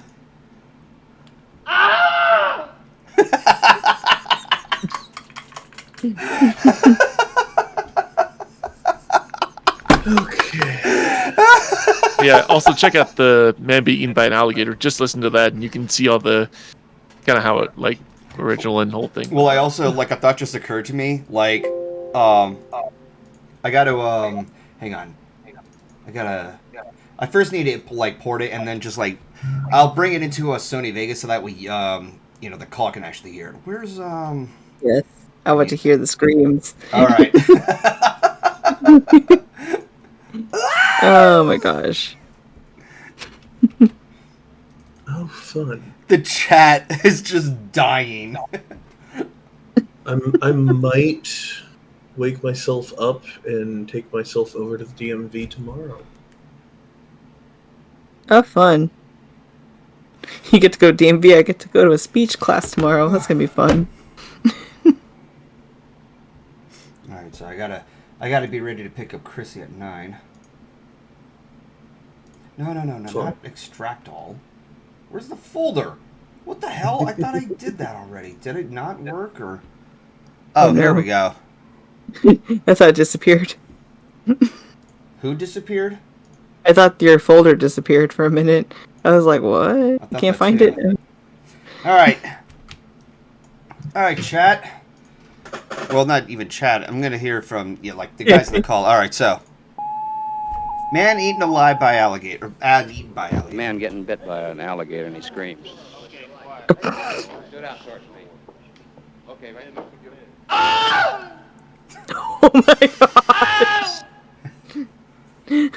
Okay. Yeah, also check out the Man Being Eaten by an Alligator. Just listen to that and you can see all the kind of how it, like, original and whole thing. Well, I also, like, a thought just occurred to me, like, I gotta, hang on. I first need to, like, port it, and then just, like, I'll bring it into a Sony Vegas so that we, the call can actually hear it. Where's, Yes, I want to hear the screams. Alright. Oh my gosh. Oh, fun. The chat is just dying. I might wake myself up and take myself over to the DMV tomorrow. Oh, fun. You get to go to DMV, I get to go to a speech class tomorrow. That's gonna be fun. Alright, so I gotta be ready to pick up Chrissy at 9. No, not extract all. Where's the folder? What the hell? I thought I did that already. Did it not work, or... Oh, there we go. I thought it disappeared. Who disappeared? I thought your folder disappeared for a minute. I was like, what? Can't find it. All right, chat. Well, not even chat. I'm gonna hear from like the guys in the call. All right, so man eaten alive by alligator. Eaten by alligator. Man getting bit by an alligator and he screams. Okay, right. Oh my gosh! You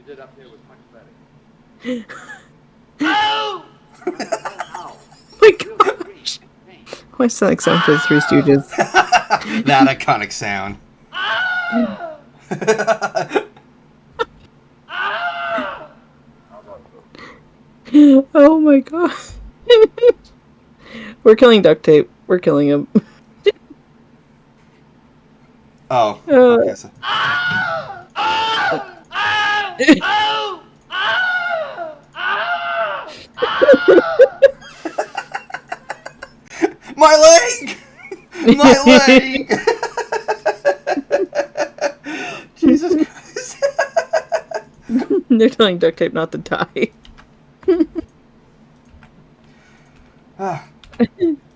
did up here was much better. Oh my gosh! Why sound like something for the Three Stooges? That iconic sound. Oh my god. We're killing duct tape. We're killing him. Oh. Okay, so. My leg! My leg! Jesus Christ. They're telling duct tape not to die.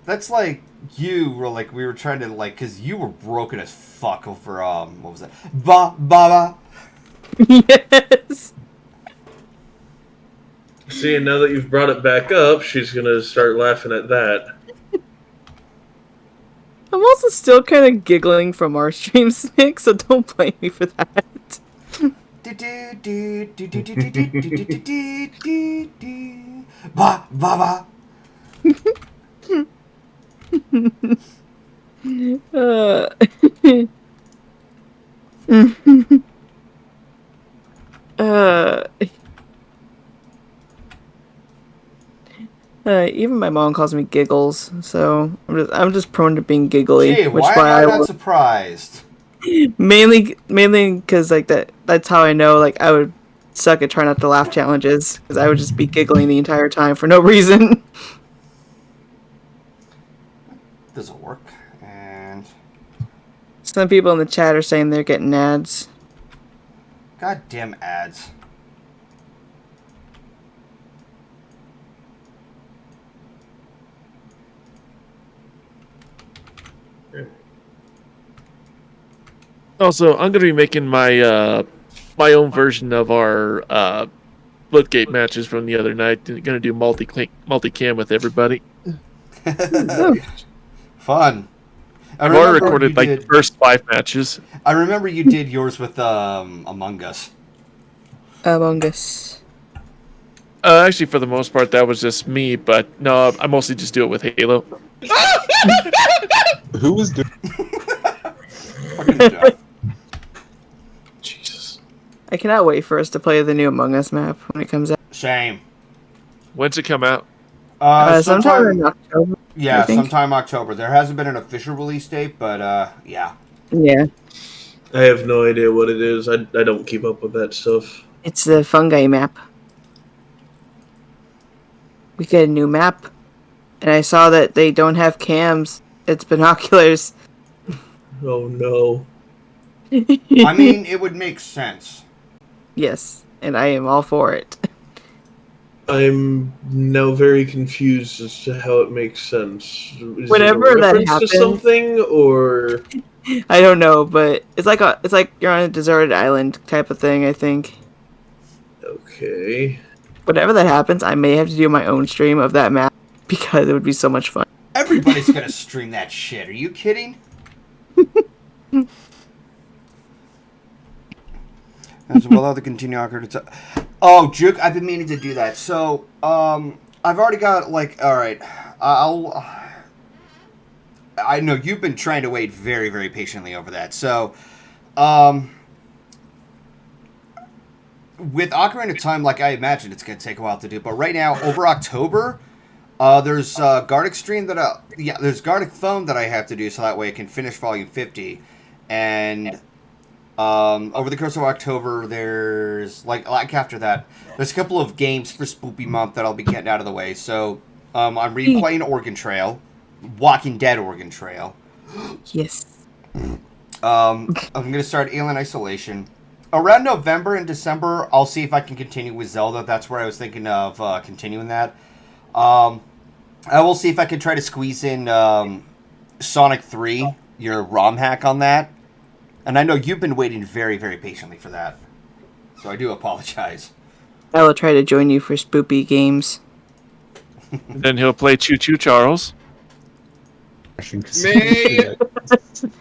That's like you were like we were trying to like because you were broken as fuck over what was that? Baba. Yes. See, now that you've brought it back up, she's gonna start laughing at that. I'm also still kind of giggling from our stream, Nick, so don't blame me for that. Baba. Even my mom calls me Giggles, so I'm just prone to being giggly. Gee, which why am I not surprised? Mainly because like that's how I know like I would suck at try not to laugh challenges because I would just be giggling the entire time for no reason. Doesn't work. And some people in the chat are saying they're getting ads. Goddamn ads. Also, I'm gonna be making my my own version of our Splitgate matches from the other night. Gonna do multi-cam with everybody. Fun. I've already recorded like the first 5 matches. I remember you did yours with Among Us. Among Us. Actually, for the most part, that was just me. But no, I mostly just do it with Halo. Who was doing? Jesus. I cannot wait for us to play the new Among Us map when it comes out. Shame. When's it come out? Sometime in October. Yeah, sometime October. There hasn't been an official release date, but yeah. Yeah. I have no idea what it is. I don't keep up with that stuff. It's the fungi map. We get a new map, and I saw that they don't have cams. It's binoculars. Oh no. I mean, it would make sense. Yes, and I am all for it. I'm now very confused as to how it makes sense. Is Whenever it a that reference happens, to something, or I don't know, but it's like you're on a deserted island type of thing. I think. Okay. Whenever that happens, I may have to do my own stream of that map because it would be so much fun. Everybody's gonna stream that shit. Are you kidding? As well, other continue awkward. Oh, Juke, I've been meaning to do that. So, I've already got like, all right, I know you've been trying to wait very, very patiently over that. So, with Ocarina of Time, like I imagine it's gonna take a while to do, but right now over October, there's Gardic Stream that there's Gardic Phone that I have to do so that way I can finish Volume 50, and over the course of October, there's like after that, there's a couple of games for Spoopy Month that I'll be getting out of the way. So I'm replaying Oregon Trail, Walking Dead Oregon Trail. Yes. I'm gonna start Alien Isolation. around November and December, I'll see if I can continue with Zelda. That's where I was thinking of continuing that. I will see if I can try to squeeze in Sonic 3, your ROM hack on that. And I know you've been waiting very, very patiently for that. So I do apologize. I will try to join you for Spoopy games. Then he'll play Choo Choo Charles. May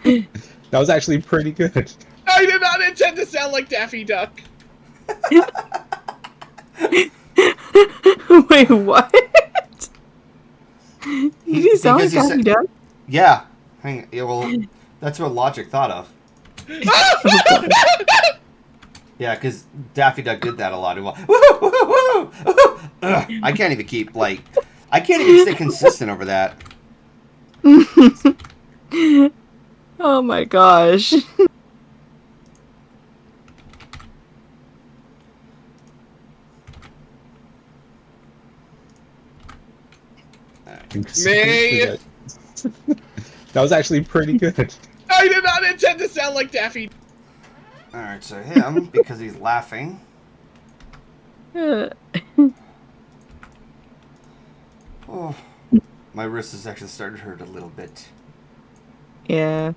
That was actually pretty good. I did not intend to sound like Daffy Duck. Wait, what? You sound like Daffy Duck? Yeah. Hang on. Yeah, well, that's what Logic thought of. Yeah, because Daffy Duck did that a lot. I can't even keep, like... I can't even stay consistent over that. Oh my gosh. May That was actually pretty good. I did not intend to sound like Daffy. Alright, so him, because he's laughing. Oh, my wrist is actually starting to hurt a little bit. Yeah.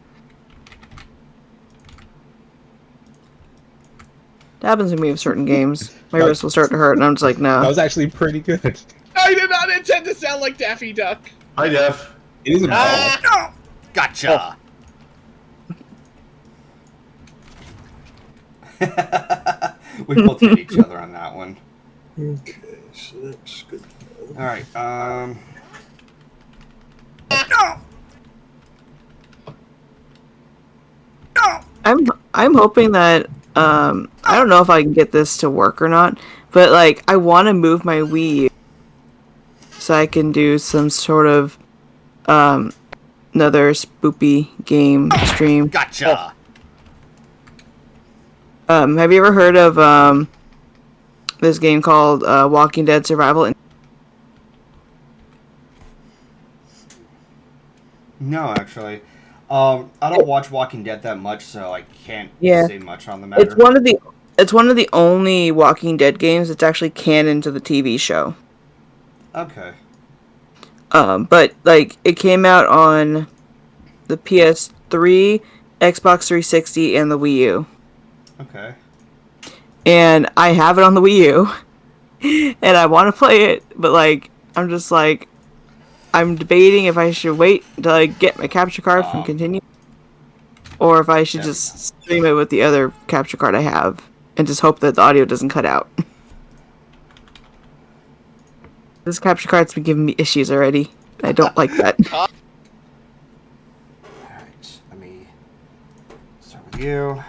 That happens to me with certain games. My wrist will start to hurt, and I'm just like, no. That was actually pretty good. I did not intend to sound like Daffy Duck. Hi, Def. It isn't bad. No! Gotcha! We both hit each other on that one. Okay, so that's good. Alright, No! No! I'm hoping that I don't know if I can get this to work or not, but like I want to move my Wii so I can do some sort of another spoopy game stream. Gotcha! Have you ever heard of this game called Walking Dead Survival? No, actually. I don't watch Walking Dead that much, so I can't say much on the matter. It's one of the only Walking Dead games that's actually canon to the TV show. Okay. But like it came out on the PS3, Xbox 360, and the Wii U. Okay. And I have it on the Wii U, and I want to play it, but like I'm just like I'm debating if I should wait until I get my capture card from Continue, or if I should just stream it with the other capture card I have and just hope that the audio doesn't cut out. This capture card's been giving me issues already. I don't like that. Alright, let me start with you.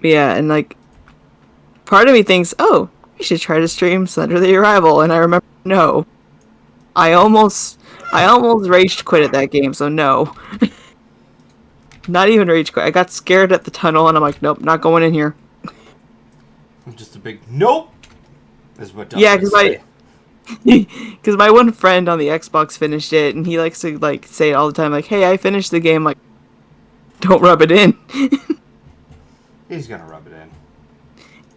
Yeah, and like part of me thinks, oh, we should try to stream Slender the Arrival, and I remember no. I almost rage quit at that game, so no. Not even rage quit. I got scared at the tunnel and I'm like, nope, not going in here. Just a big nope is what Yeah, because my one friend on the Xbox finished it, and he likes to like say it all the time, like, hey, I finished the game, like, don't rub it in. He's gonna rub it in.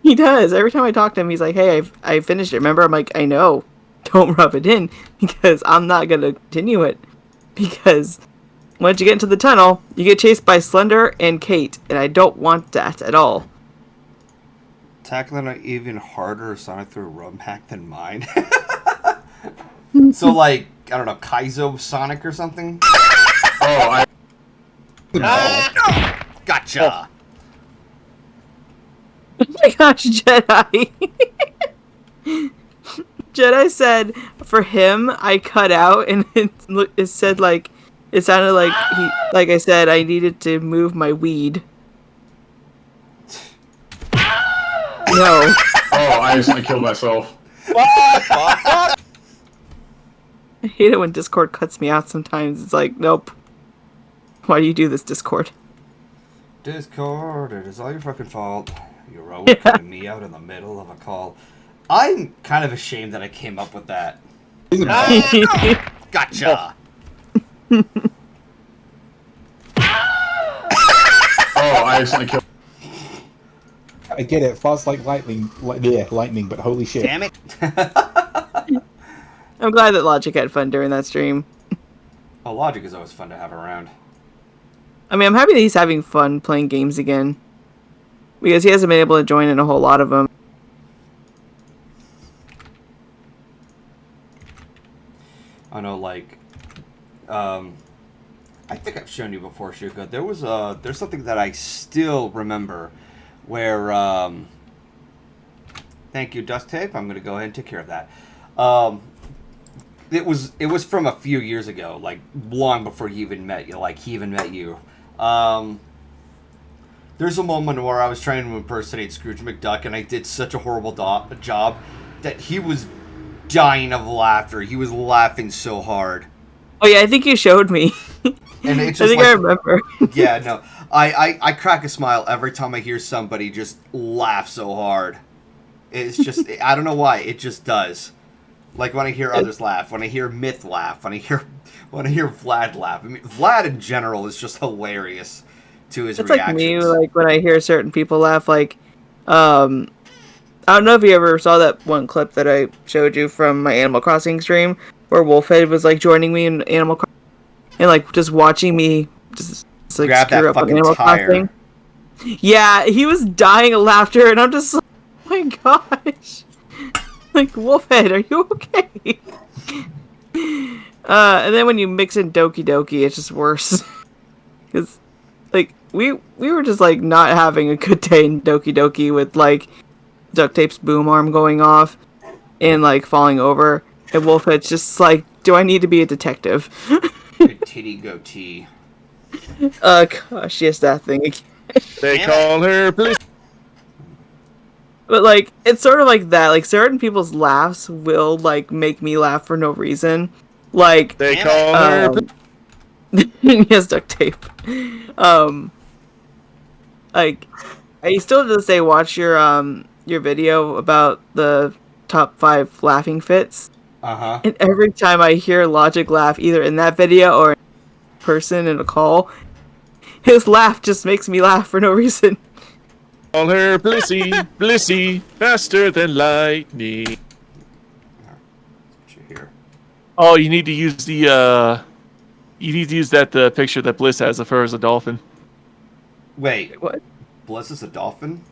He does. Every time I talk to him, he's like, hey, I finished it. Remember? I'm like, I know. Don't rub it in, because I'm not going to continue it. Because once you get into the tunnel, you get chased by Slender and Kate, and I don't want that at all. Tackling an even harder Sonic through a rum hack than mine. So, like, I don't know, Kaizo Sonic or something? Gotcha! Oh my gosh, Jedi. Jedi said for him, I cut out, and it said like, it sounded like like I said, I needed to move my weed. No. Oh, I instantly killed myself. I hate it when Discord cuts me out sometimes. It's like, nope. Why do you do this, Discord? Discord, it is all your fucking fault. You're always putting me out in the middle of a call. I'm kind of ashamed that I came up with that. Gotcha! accidentally killed. I get it. Falls like lightning. Lightning. But holy shit! Damn it! I'm glad that Logic had fun during that stream. Oh, Logic is always fun to have around. I mean, I'm happy that he's having fun playing games again. Because he hasn't been able to join in a whole lot of them. I know, like, I think I've shown you before, Shuka. There's something that I still remember where, thank you, Dust Tape. I'm going to go ahead and take care of that. It was from a few years ago, like, long before he even met you. There's a moment where I was trying to impersonate Scrooge McDuck, and I did such a horrible job that he was dying of laughter. He was laughing so hard. Oh yeah, I think you showed me. And it's I just think I remember. Yeah, no. I crack a smile every time I hear somebody just laugh so hard. It's just, I don't know why, it just does. Like when I hear others laugh, when I hear Myth laugh, when I hear Vlad laugh. I mean, Vlad in general is just hilarious to his It's reactions. like me, like when I hear certain people laugh, like, I don't know if you ever saw that one clip that I showed you from my Animal Crossing stream, where Wolfhead was like joining me in Animal Crossing, and like just watching me just like grab that screw up on fucking Animal tire. Crossing. Yeah, he was dying of laughter, and I'm just like, oh my gosh. Like, Wolfhead, are you okay? And then when you mix in Doki Doki, it's just worse. Because, like, we were just, like, not having a good day in Doki Doki with, like, Duct Tape's boom arm going off and, like, falling over. And Wolfhead's just like, do I need to be a detective? Good titty goatee. Gosh, yes, that thing again. They call her police. But, like, it's sort of like that. Like, certain people's laughs will, like, make me laugh for no reason. Like, They call her yes, Duct Tape. Like, I still to this day watch your video about the top 5 laughing fits. Uh-huh. And every time I hear Logic laugh, either in that video or in person in a call, his laugh just makes me laugh for no reason. Call her Blissey, Blissey, faster than lightning. Oh, you need to use the that picture that Bliss has of her as a dolphin. Wait, what? Bliss is a dolphin?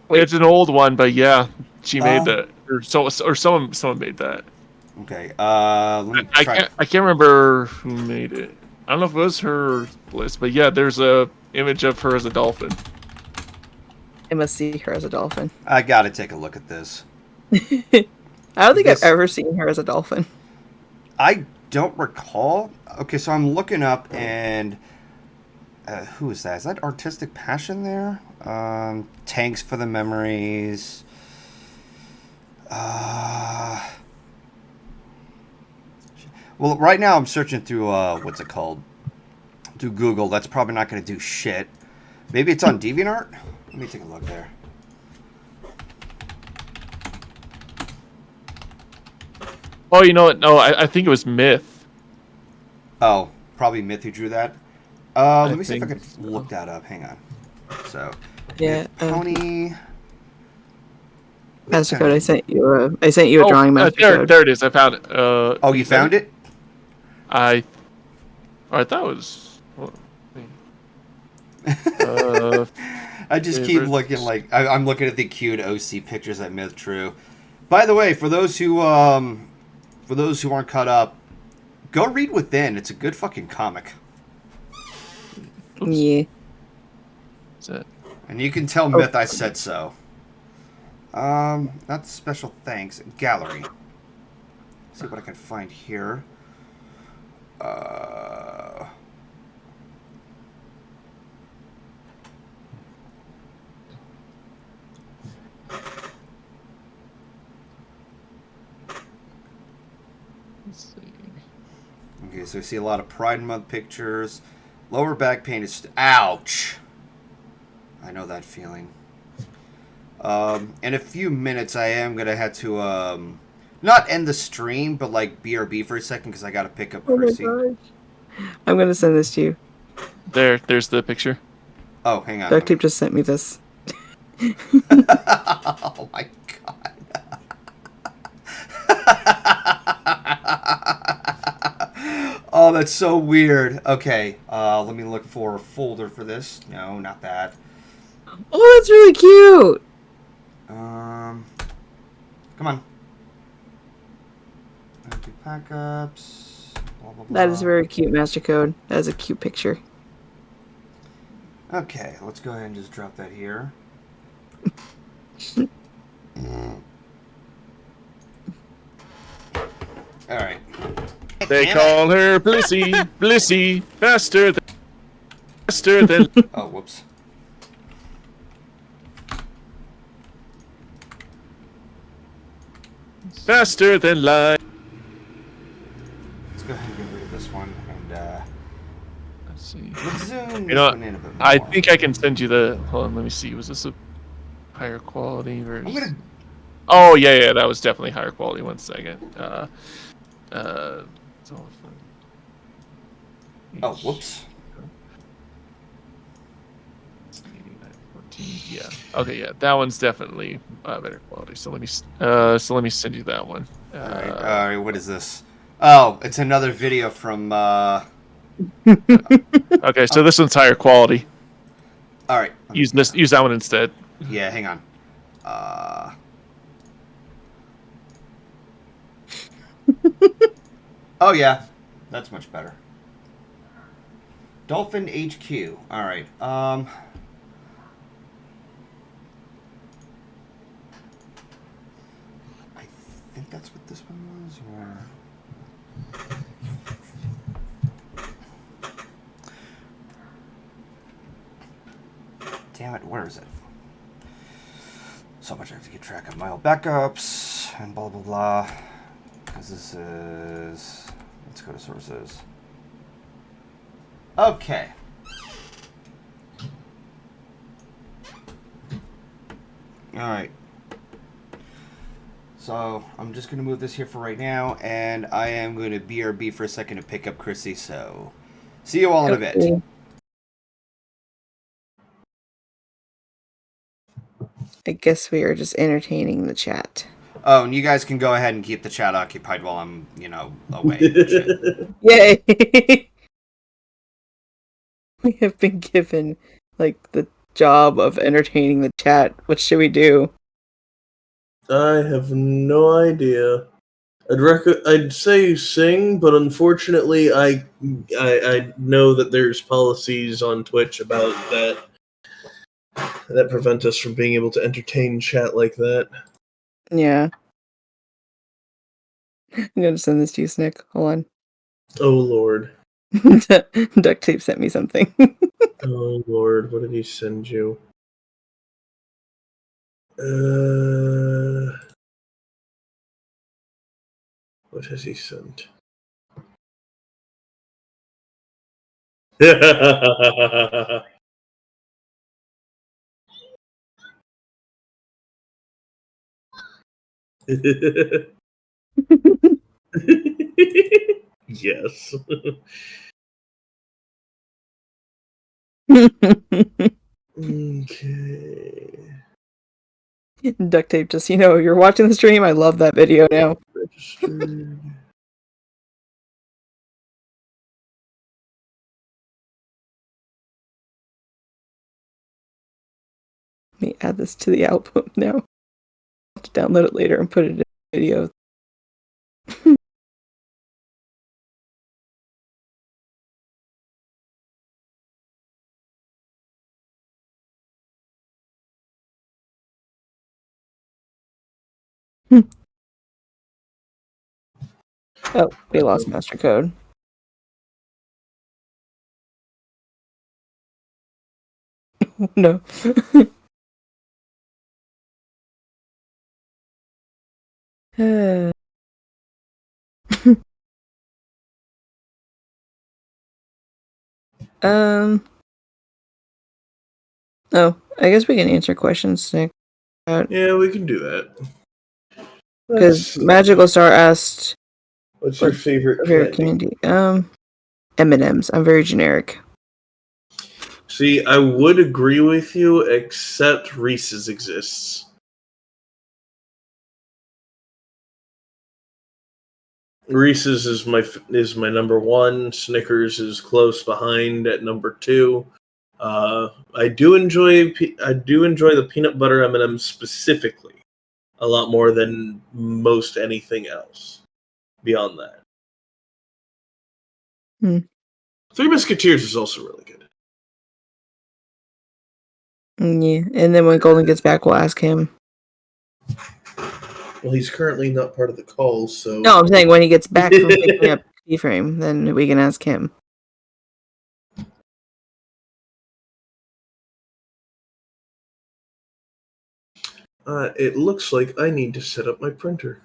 Wait. It's an old one, but yeah, she made that, or someone made that. Okay, let me try. I can't remember who made it. I don't know if it was her or Bliss, but yeah, there's a image of her as a dolphin. I must see her as a dolphin. I gotta take a look at this. I don't think I've ever seen her as a dolphin. I don't recall. Okay, so I'm looking up, and who is that? Is that Artistic Passion there? Tanks for the Memories. Well, right now I'm searching through what's it called? Through Google. That's probably not going to do shit. Maybe it's on DeviantArt. Let me take a look there. Oh, you know what? No, I think it was Myth. Oh, probably Myth who drew that. Let me see if I think can look that up. Hang on. So, Yeah. Pony. Master Code, I sent you a drawing, Master Code. There it is. I found it. Oh, you found it? I thought it was. I just keep looking like I'm looking at the cute OC pictures that Myth drew. By the way, for those who aren't caught up, go read Within. It's a good fucking comic. Oops. Yeah. What's that? And you can tell Myth I said so. Not special thanks. Gallery. Let's see what I can find here. Let's see. Okay, so I see a lot of Pride Month pictures. Lower back pain is... Ouch! I know that feeling. In a few minutes, I am going to have to, not end the stream, but, like, BRB for a second, because I got to pick up Chrissy. Oh my gosh. I'm going to send this to you. There's the picture. Oh, hang on. Duct Tape just sent me this. Oh my god. Oh, that's so weird. Okay, let me look for a folder for this. No, not that. Oh, that's really cute. Come on. Empty backups. Blah, blah, blah. That is very cute, Master Code. That is a cute picture. Okay, let's go ahead and just drop that here. All right. They call her Blissy, Blissy, faster than. Oh, whoops. Faster than light. Let's go ahead and get rid of this one and Let's see. let's zoom You know, this one in a bit more. I think I can send you the. Hold on, let me see. Was this a higher quality version? I'm gonna. Oh yeah, that was definitely higher quality. 1 second. Oh, whoops. Yeah. Okay. Yeah, that one's definitely better quality. So let me send you that one. All right. What is this? Oh, it's another video from. Okay, so this one's higher quality. All right. Use that one instead. Yeah, hang on. Oh yeah, that's much better. Dolphin HQ. All right. I think that's what this one was, or. Damn it, where is it? So much I have to keep track of my old backups and blah blah blah. Because this is. Let's go to sources. Okay. Alright. So I'm just going to move this here for right now, and I am going to BRB for a second to pick up Chrissy, so see you all in a bit. I guess we are just entertaining the chat. Oh, and you guys can go ahead and keep the chat occupied while I'm, away. Yay! We have been given, the job of entertaining the chat. What should we do? I have no idea. I'd say sing, but unfortunately, I know that there's policies on Twitch about that prevent us from being able to entertain chat like that. Yeah. I'm gonna send this to you, Snick. Hold on. Oh lord. Duct Tape sent me something. Oh lord, what did he send you? What has he sent? Yes. Okay. Duct Tape, just you're watching the stream. I love that video now. Registered. Let me add this to the album now. I'll have to download it later and put it in the video. Oh, we lost Master Code. No. Oh, I guess we can answer questions, Nick. Yeah, we can do that. Because Magical Star asked, What's your favorite candy? M&M's. I'm very generic. See, I would agree with you, except Reese's exists. Reese's is my number one. Snickers is close behind at number 2. I do enjoy the peanut butter M&M specifically a lot more than most anything else. Beyond that, Three Musketeers is also really good. Yeah, and then when Golden gets back, we'll ask him. Well, he's currently not part of the call, so... No, I'm saying when he gets back from picking up Keyframe, then we can ask him. It looks like I need to set up my printer.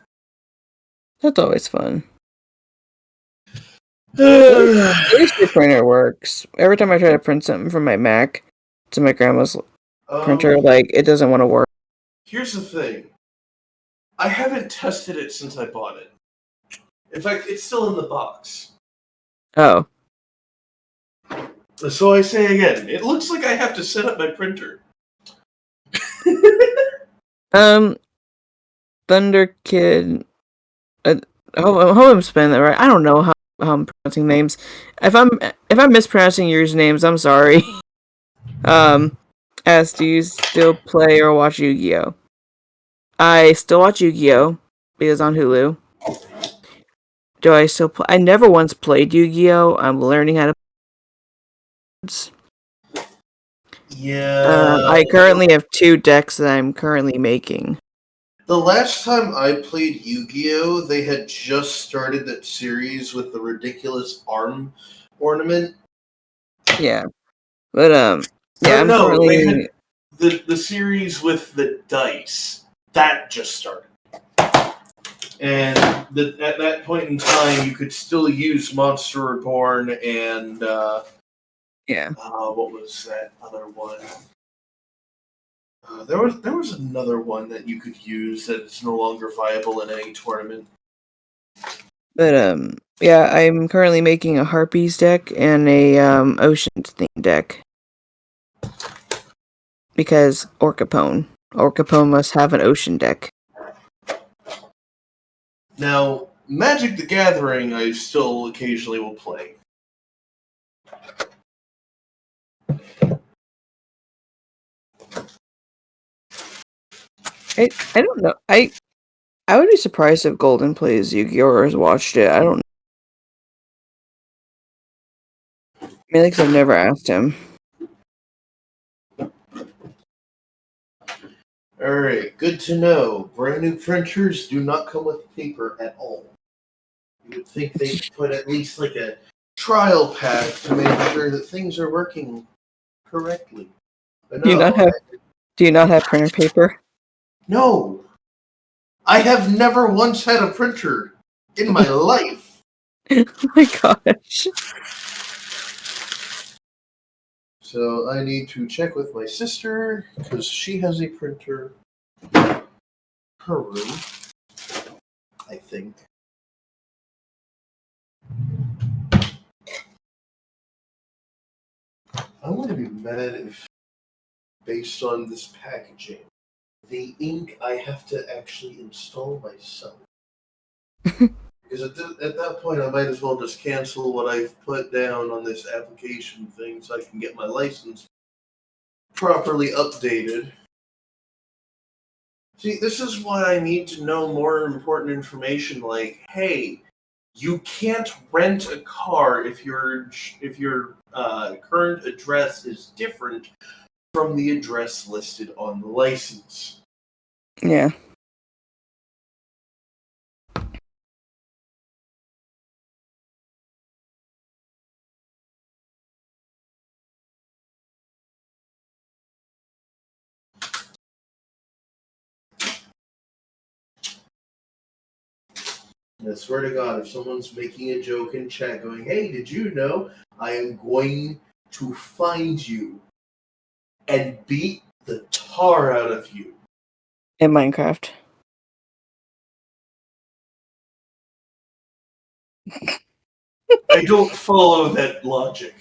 That's always fun. At least your printer works. Every time I try to print something from my Mac to my grandma's printer, it doesn't want to work. Here's the thing. I haven't tested it since I bought it. In fact, it's still in the box. Oh. So I say again, it looks like I have to set up my printer. Thunder Kid. I hope I'm spelling that right. I don't know how I'm pronouncing names. If I'm mispronouncing your names, I'm sorry. Asked, do you still play or watch Yu-Gi-Oh? I still watch Yu-Gi-Oh because on Hulu. Do I still play? I never once played Yu-Gi-Oh. I'm learning how to. Yeah. I currently have 2 decks that I'm currently making. The last time I played Yu-Gi-Oh, they had just started that series with the ridiculous arm ornament. Yeah, but yeah, they had the series with the dice that just started, and at that point in time, you could still use Monster Reborn and what was that other one? There was another one that you could use that is no longer viable in any tournament. But yeah, I'm currently making a Harpies deck and a Oceans theme deck because Orcapone must have an Ocean deck. Now, Magic the Gathering, I still occasionally will play. I don't know. I would be surprised if Golden plays Yu-Gi-Oh or has watched it. I don't know. Mainly because I've never asked him. Alright, good to know. Brand new printers do not come with paper at all. You would think they'd put at least like a trial pack to make sure that things are working correctly. But Do you not have printer paper? No! I have never once had a printer in my life! Oh my gosh. So I need to check with my sister, because she has a printer in her room, I think. I want to be mad if, based on this packaging, the ink I have to actually install myself. Because at that point, I might as well just cancel what I've put down on this application thing so I can get my license properly updated. See, this is why I need to know more important information like, hey, you can't rent a car if your current address is different from the address listed on the license. Yeah. I swear to God, if someone's making a joke in chat going, hey, did you know I am going to find you and beat the tar out of you? In Minecraft. I don't follow that logic.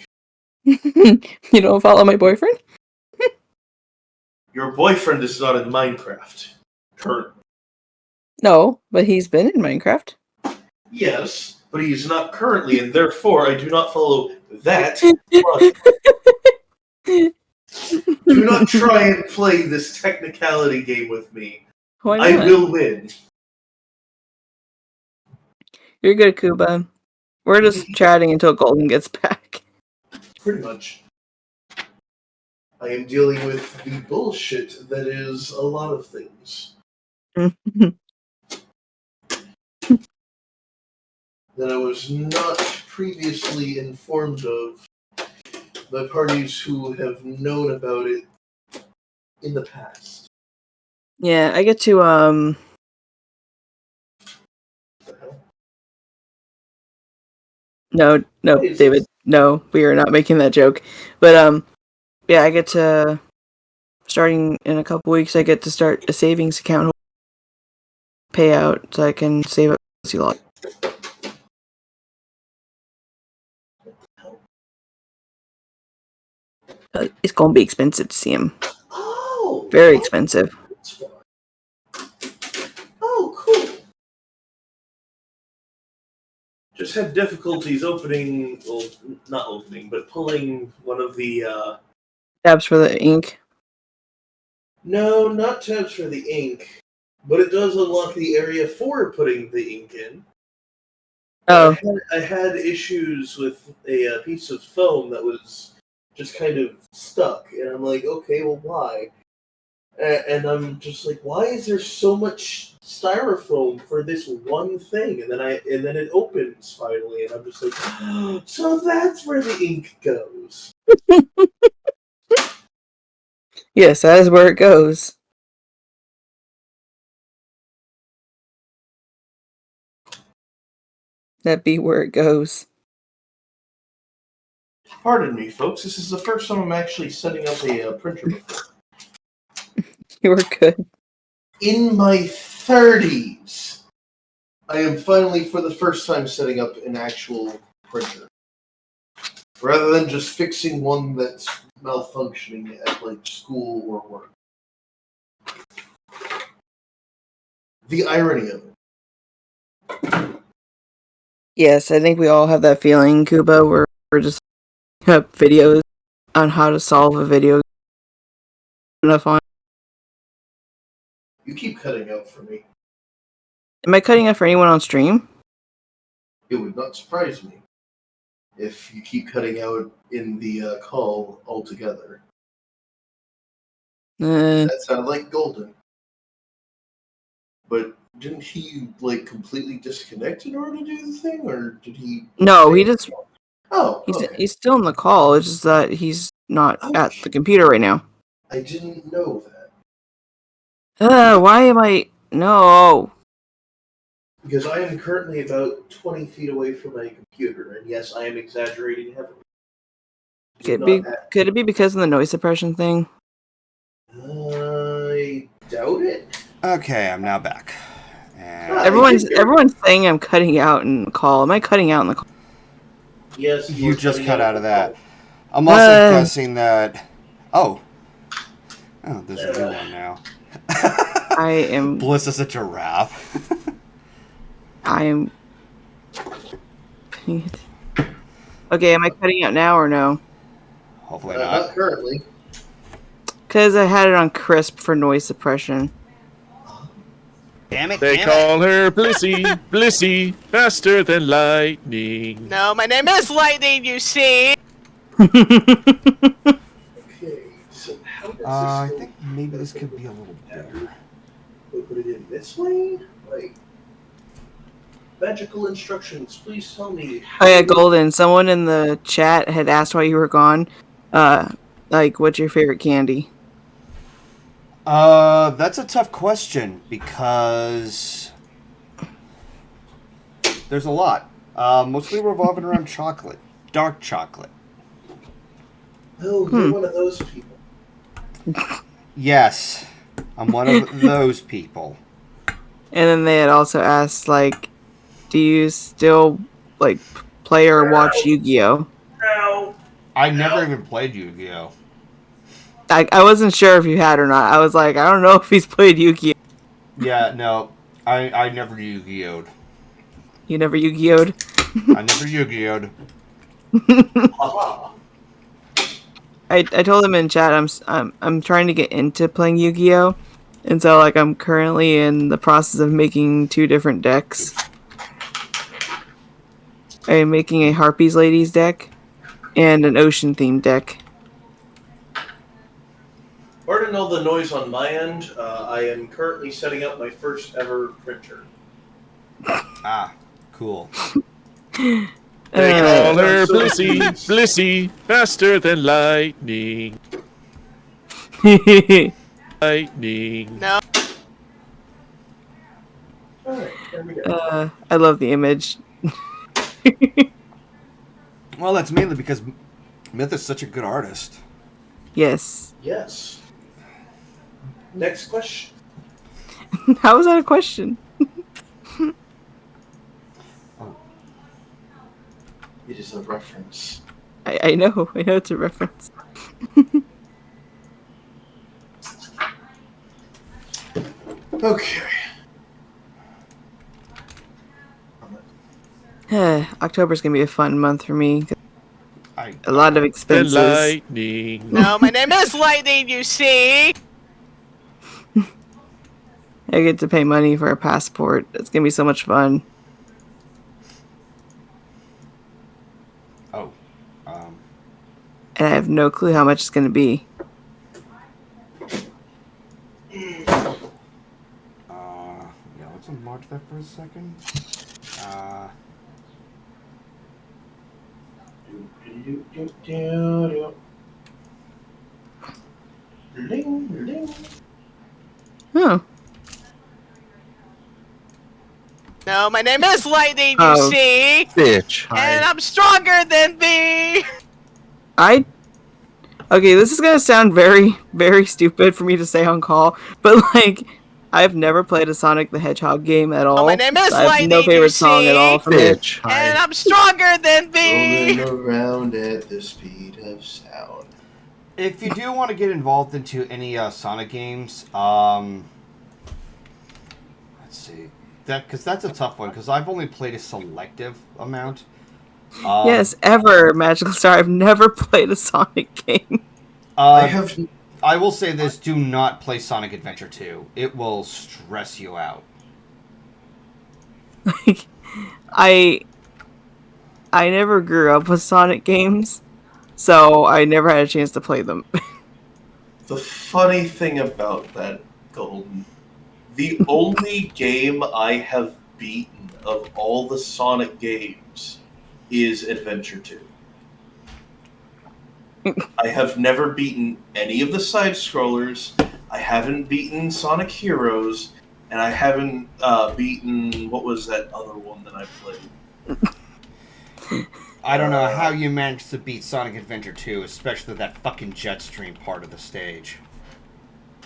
You don't follow my boyfriend? Your boyfriend is not in Minecraft. Currently. No, but he's been in Minecraft. Yes, but he is not currently, and therefore I do not follow that logic. Do not try and play this technicality game with me. Why not? I will win. You're good, Kuba. We're just chatting until Golden gets back. Pretty much. I am dealing with the bullshit that is a lot of things. That I was not previously informed of by parties who have known about it in the past. Yeah, I get to No, David. No, we are not making that joke. But yeah, I get to starting in a couple weeks. I get to start a savings account payout so I can save up a lot. It's gonna be expensive to see him. Oh, very expensive. Oh, cool. Just had difficulties opening, well, not opening, but pulling one of the, Tabs for the ink. No, not tabs for the ink, but it does unlock the area for putting the ink in. Oh. I had issues with a piece of foam that was just kind of stuck, and I'm like, okay, well, why? And I'm just like, why is there so much styrofoam for this one thing? And then it opens finally, and I'm just like, so that's where the ink goes. Yes, that is where it goes. That be where it goes. Pardon me, folks. This is the first time I'm actually setting up a printer before. You were good. In my 30s, I am finally, for the first time, setting up an actual printer. Rather than just fixing one that's malfunctioning at, like, school or work. The irony of it. Yes, I think we all have that feeling, Kuba, where we're just up videos on how to solve a video enough on. You keep cutting out for me. Am I cutting out for anyone on stream? It would not surprise me if you keep cutting out in the call altogether. That sounded like Golden. But didn't he, like, completely disconnect in order to do the thing, or did he... No, he just... Oh, he's still in the call, it's just that he's not at the computer right now. I didn't know that. Why am I... No! Because I am currently about 20 feet away from my computer, and yes, I am exaggerating heavily. Could it be because of the noise suppression thing? I doubt it. Okay, I'm now back. And Everyone's saying I'm cutting out in the call. Am I cutting out in the call? Yes, you just cut out of that. I'm also guessing that... Oh, there's a new one now. I am... Bliss is a giraffe. I am... Okay, am I cutting out now or no? Hopefully not. Not currently. Because I had it on crisp for noise suppression. Damn it, They call her Blissy, Blissy, faster than lightning. No, my name is Lightning, you see. Okay, so how does I think maybe this could be a little better. We put it in this way? Like, magical instructions, please tell me. Oh yeah, Golden, someone in the chat had asked why you were gone. Like, what's your favorite candy? That's a tough question because there's a lot. Mostly revolving around chocolate. Dark chocolate. Oh, you're one of those people. Yes, I'm one of those people. And then they had also asked, like, do you still, like, play or watch Yu-Gi-Oh? Ow. I never even played Yu-Gi-Oh. I wasn't sure if you had or not. I was like, I don't know if he's played Yu-Gi-Oh. Yeah, no, I never Yu-Gi-Oh'd. You never Yu-Gi-Oh'd? I never Yu-Gi-Oh'd. I told him in chat I'm trying to get into playing Yu-Gi-Oh, and so like I'm currently in the process of making 2 different decks. I'm making a Harpies Ladies deck and an Ocean themed deck. Pardon all the noise on my end. I am currently setting up my first ever printer. Ah, cool. They call her so Blissey, Blissey, faster than lightning. Lightning. No. Alright, there we go. I love the image. Well, that's mainly because Myth is such a good artist. Yes. Yes. Next question. How was that a question? It is a reference. I know it's a reference. Okay. October's gonna be a fun month for me. I A lot of The expenses. lightning. No, my name is Lightning, you see? I get to pay money for a passport. It's gonna be so much fun. Oh. And I have no clue how much it's gonna be. Yeah, let's unmark that for a second. Huh. No, my name is Lightning, you Oh. see? Bitch. And I'm stronger than thee! Okay, this is gonna sound very, very stupid for me to say on call, but like, I've never played a Sonic the Hedgehog game at all. my name is so I have Lightning, no you favorite song at see? all from it. Bitch. And I'm stronger than thee! Rolling around at the speed of sound. If you do want to get involved into any Sonic games, let's see, because that's a tough one. Because I've only played a selective amount. Yes, ever, Magical Star. I've never played a Sonic game. I will say this: do not play Sonic Adventure 2. It will stress you out. Like, I never grew up with Sonic games, so I never had a chance to play them. The funny thing about that, Golden, the only game I have beaten of all the Sonic games is Adventure 2. I have never beaten any of the side scrollers. I haven't beaten Sonic Heroes, and I haven't beaten, what was that other one that I played? I don't know how you managed to beat Sonic Adventure 2, especially that fucking jet stream part of the stage.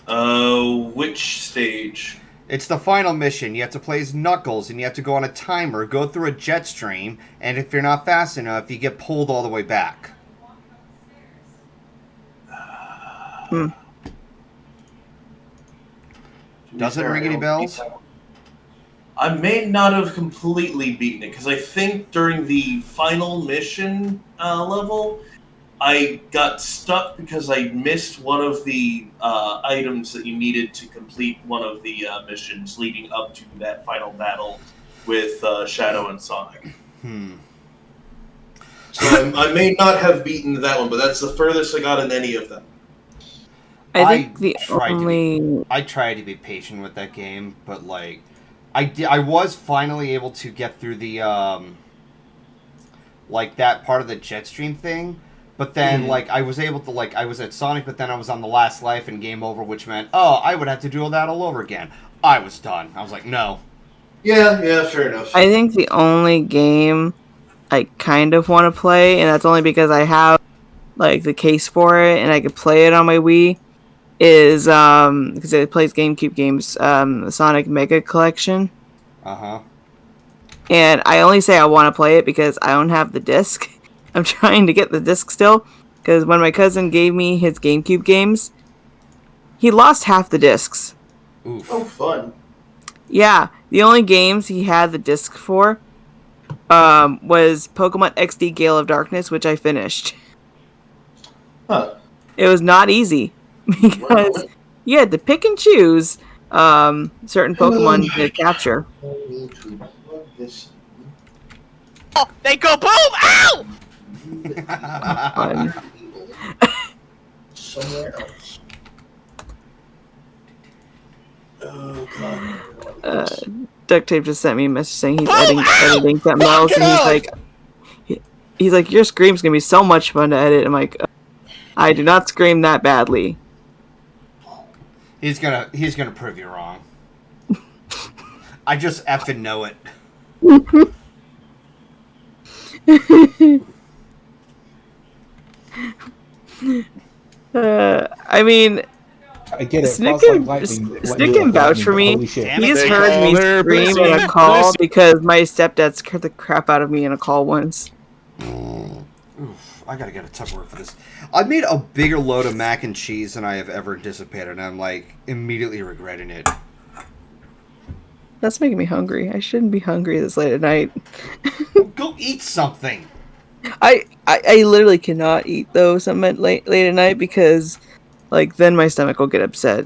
Which stage? It's the final mission. You have to play as Knuckles, and you have to go on a timer, go through a jet stream, and if you're not fast enough, you get pulled all the way back. Doesn't ring any bells? I may not have completely beaten it, because I think during the final mission level, I got stuck because I missed one of the items that you needed to complete one of the missions leading up to that final battle with Shadow and Sonic. So I may not have beaten that one, but that's the furthest I got in any of them. I think the only... I tried to be patient with that game, but like... I was finally able to get through the, like, that part of the jet stream thing, but then, like, I was able to, like, I was at Sonic, but then I was on the last life and game over, which meant, oh, I would have to do all that all over again. I was done. I was like, no. Yeah, fair enough. I think the only game I kind of want to play, and that's only because I have, like, the case for it, and I could play it on my Wii, is because it plays GameCube games, the Sonic Mega Collection. Uh-huh. And I only say I want to play it because I don't have the disc, I'm trying to get the disc still, because when my cousin gave me his GameCube games, he lost half the discs. Oof. Oh, fun. Yeah, the only games he had the disc for was Pokemon XD Gale of Darkness, which I finished. Huh. It was not easy, because you had to pick and choose certain Pokemon to capture. I need to plug this Oh, they go boom! Ow! Fun. somewhere else. Oh, God. Duct Tape just sent me a message saying he's editing something else, and he's like, your scream's gonna be so much fun to edit. I'm like, I do not scream that badly. He's gonna prove you wrong. I just effing know it. I mean, I get it. Snick Fast like can, lightning. Snick can vouch for me. Holy shit. Damn it. He's They heard call me her scream Blissey. in a call Blissey. because my stepdad scared the crap out of me in a call once. Oof, I gotta get a Tupperware for this. I made a bigger load of mac and cheese than I have ever anticipated, and I'm like immediately regretting it. That's making me hungry. I shouldn't be hungry this late at night. Go eat something. I literally cannot eat though something at late at night because like then my stomach will get upset.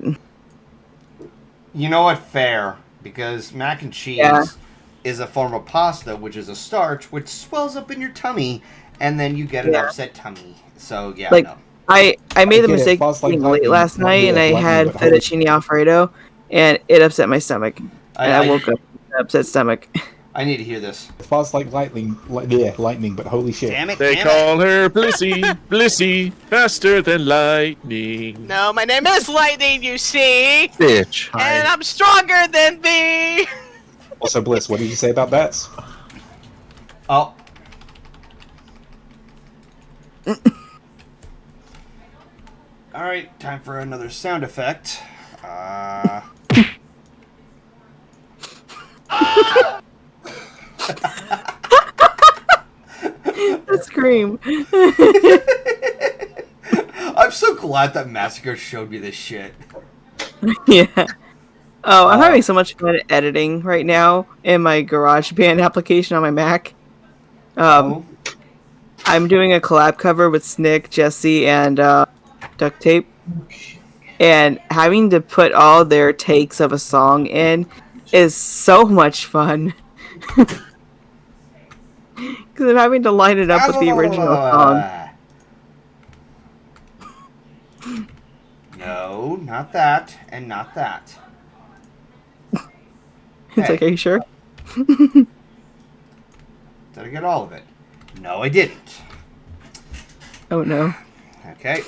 You know what? Fair, because mac and cheese is a form of pasta, which is a starch, which swells up in your tummy, and then you get an upset tummy. So yeah, Like, no. I made the get it. mistake Fast of like eating late lightning. last night and I Lightning, had but holy- fettuccine alfredo and it upset my stomach. And I woke up with an upset stomach. I need to hear this. Fast like lightning. Lightning, but holy shit. Damn it! They damn call her Blissey, Blissey, faster than lightning. No, my name is Lightning, you see. Bitch. And I'm stronger than thee. Also, Bliss, what did you say about bats? it. Oh. All right, time for another sound effect. The scream. I'm so glad that Massacre showed me this shit. Yeah. Oh, I'm having so much fun editing right now in my GarageBand application on my Mac. I'm doing a collab cover with Snick, Jesse, and Duct Tape. And having to put all their takes of a song in is so much fun. Because I'm having to line it up with the original song. No, not that, and not that. It's like, are you sure? Did I get all of it? No, I didn't. Oh no. Okay,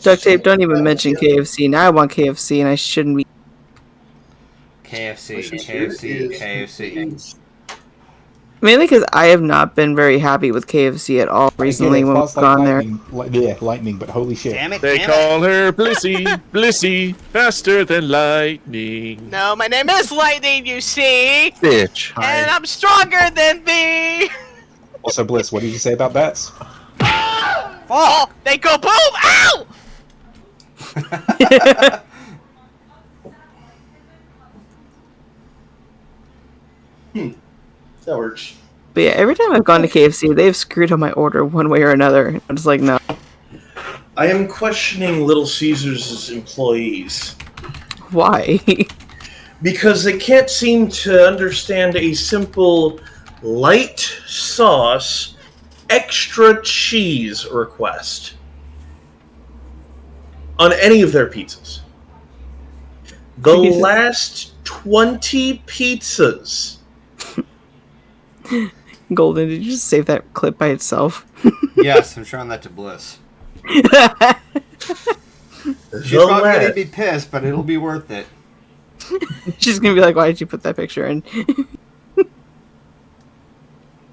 Duct Tape, don't even mention KFC. Now I want KFC and I shouldn't be. KFC. Mainly because I have not been very happy with KFC at all recently when we've Fast like gone there. lightning. Lightning, but holy shit. Damn it! They call her Blissey, Blissey, faster than lightning. No, my name is Lightning, you see. Bitch. And I'm stronger than thee. Also, Bliss, what did you say about bats? Oh, they go boom! Ow! That works. But yeah, every time I've gone to KFC, they've screwed up my order one way or another. I'm just like, no. I am questioning Little Caesars' employees Why? because they can't seem to understand a simple light sauce, extra cheese request on any of their pizzas. The Jesus. last 20 pizzas. Golden, did you just save that clip by itself? Yes, I'm showing that to Bliss. She's The probably gonna last, be pissed, but it'll be worth it. She's gonna be like, why did you put that picture in?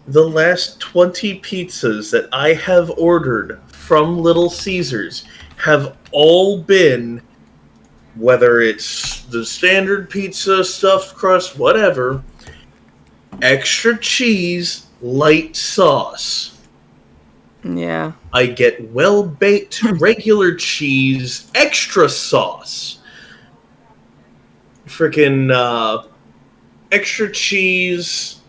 the last 20 pizzas that I have ordered from Little Caesars have all been whether it's the standard pizza, stuffed crust, whatever, extra cheese, light sauce. Yeah. I get well-baked regular cheese, extra sauce. Freaking extra cheese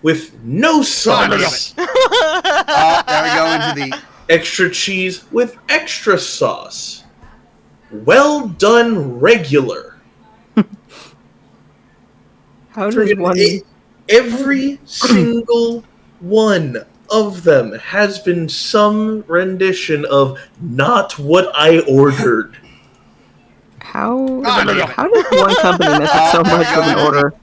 with no sauce. There we go into the Extra cheese with extra sauce. Well done regular. How does one... Every single one of them has been some rendition of not what I ordered. How does one company mess up so much with an order?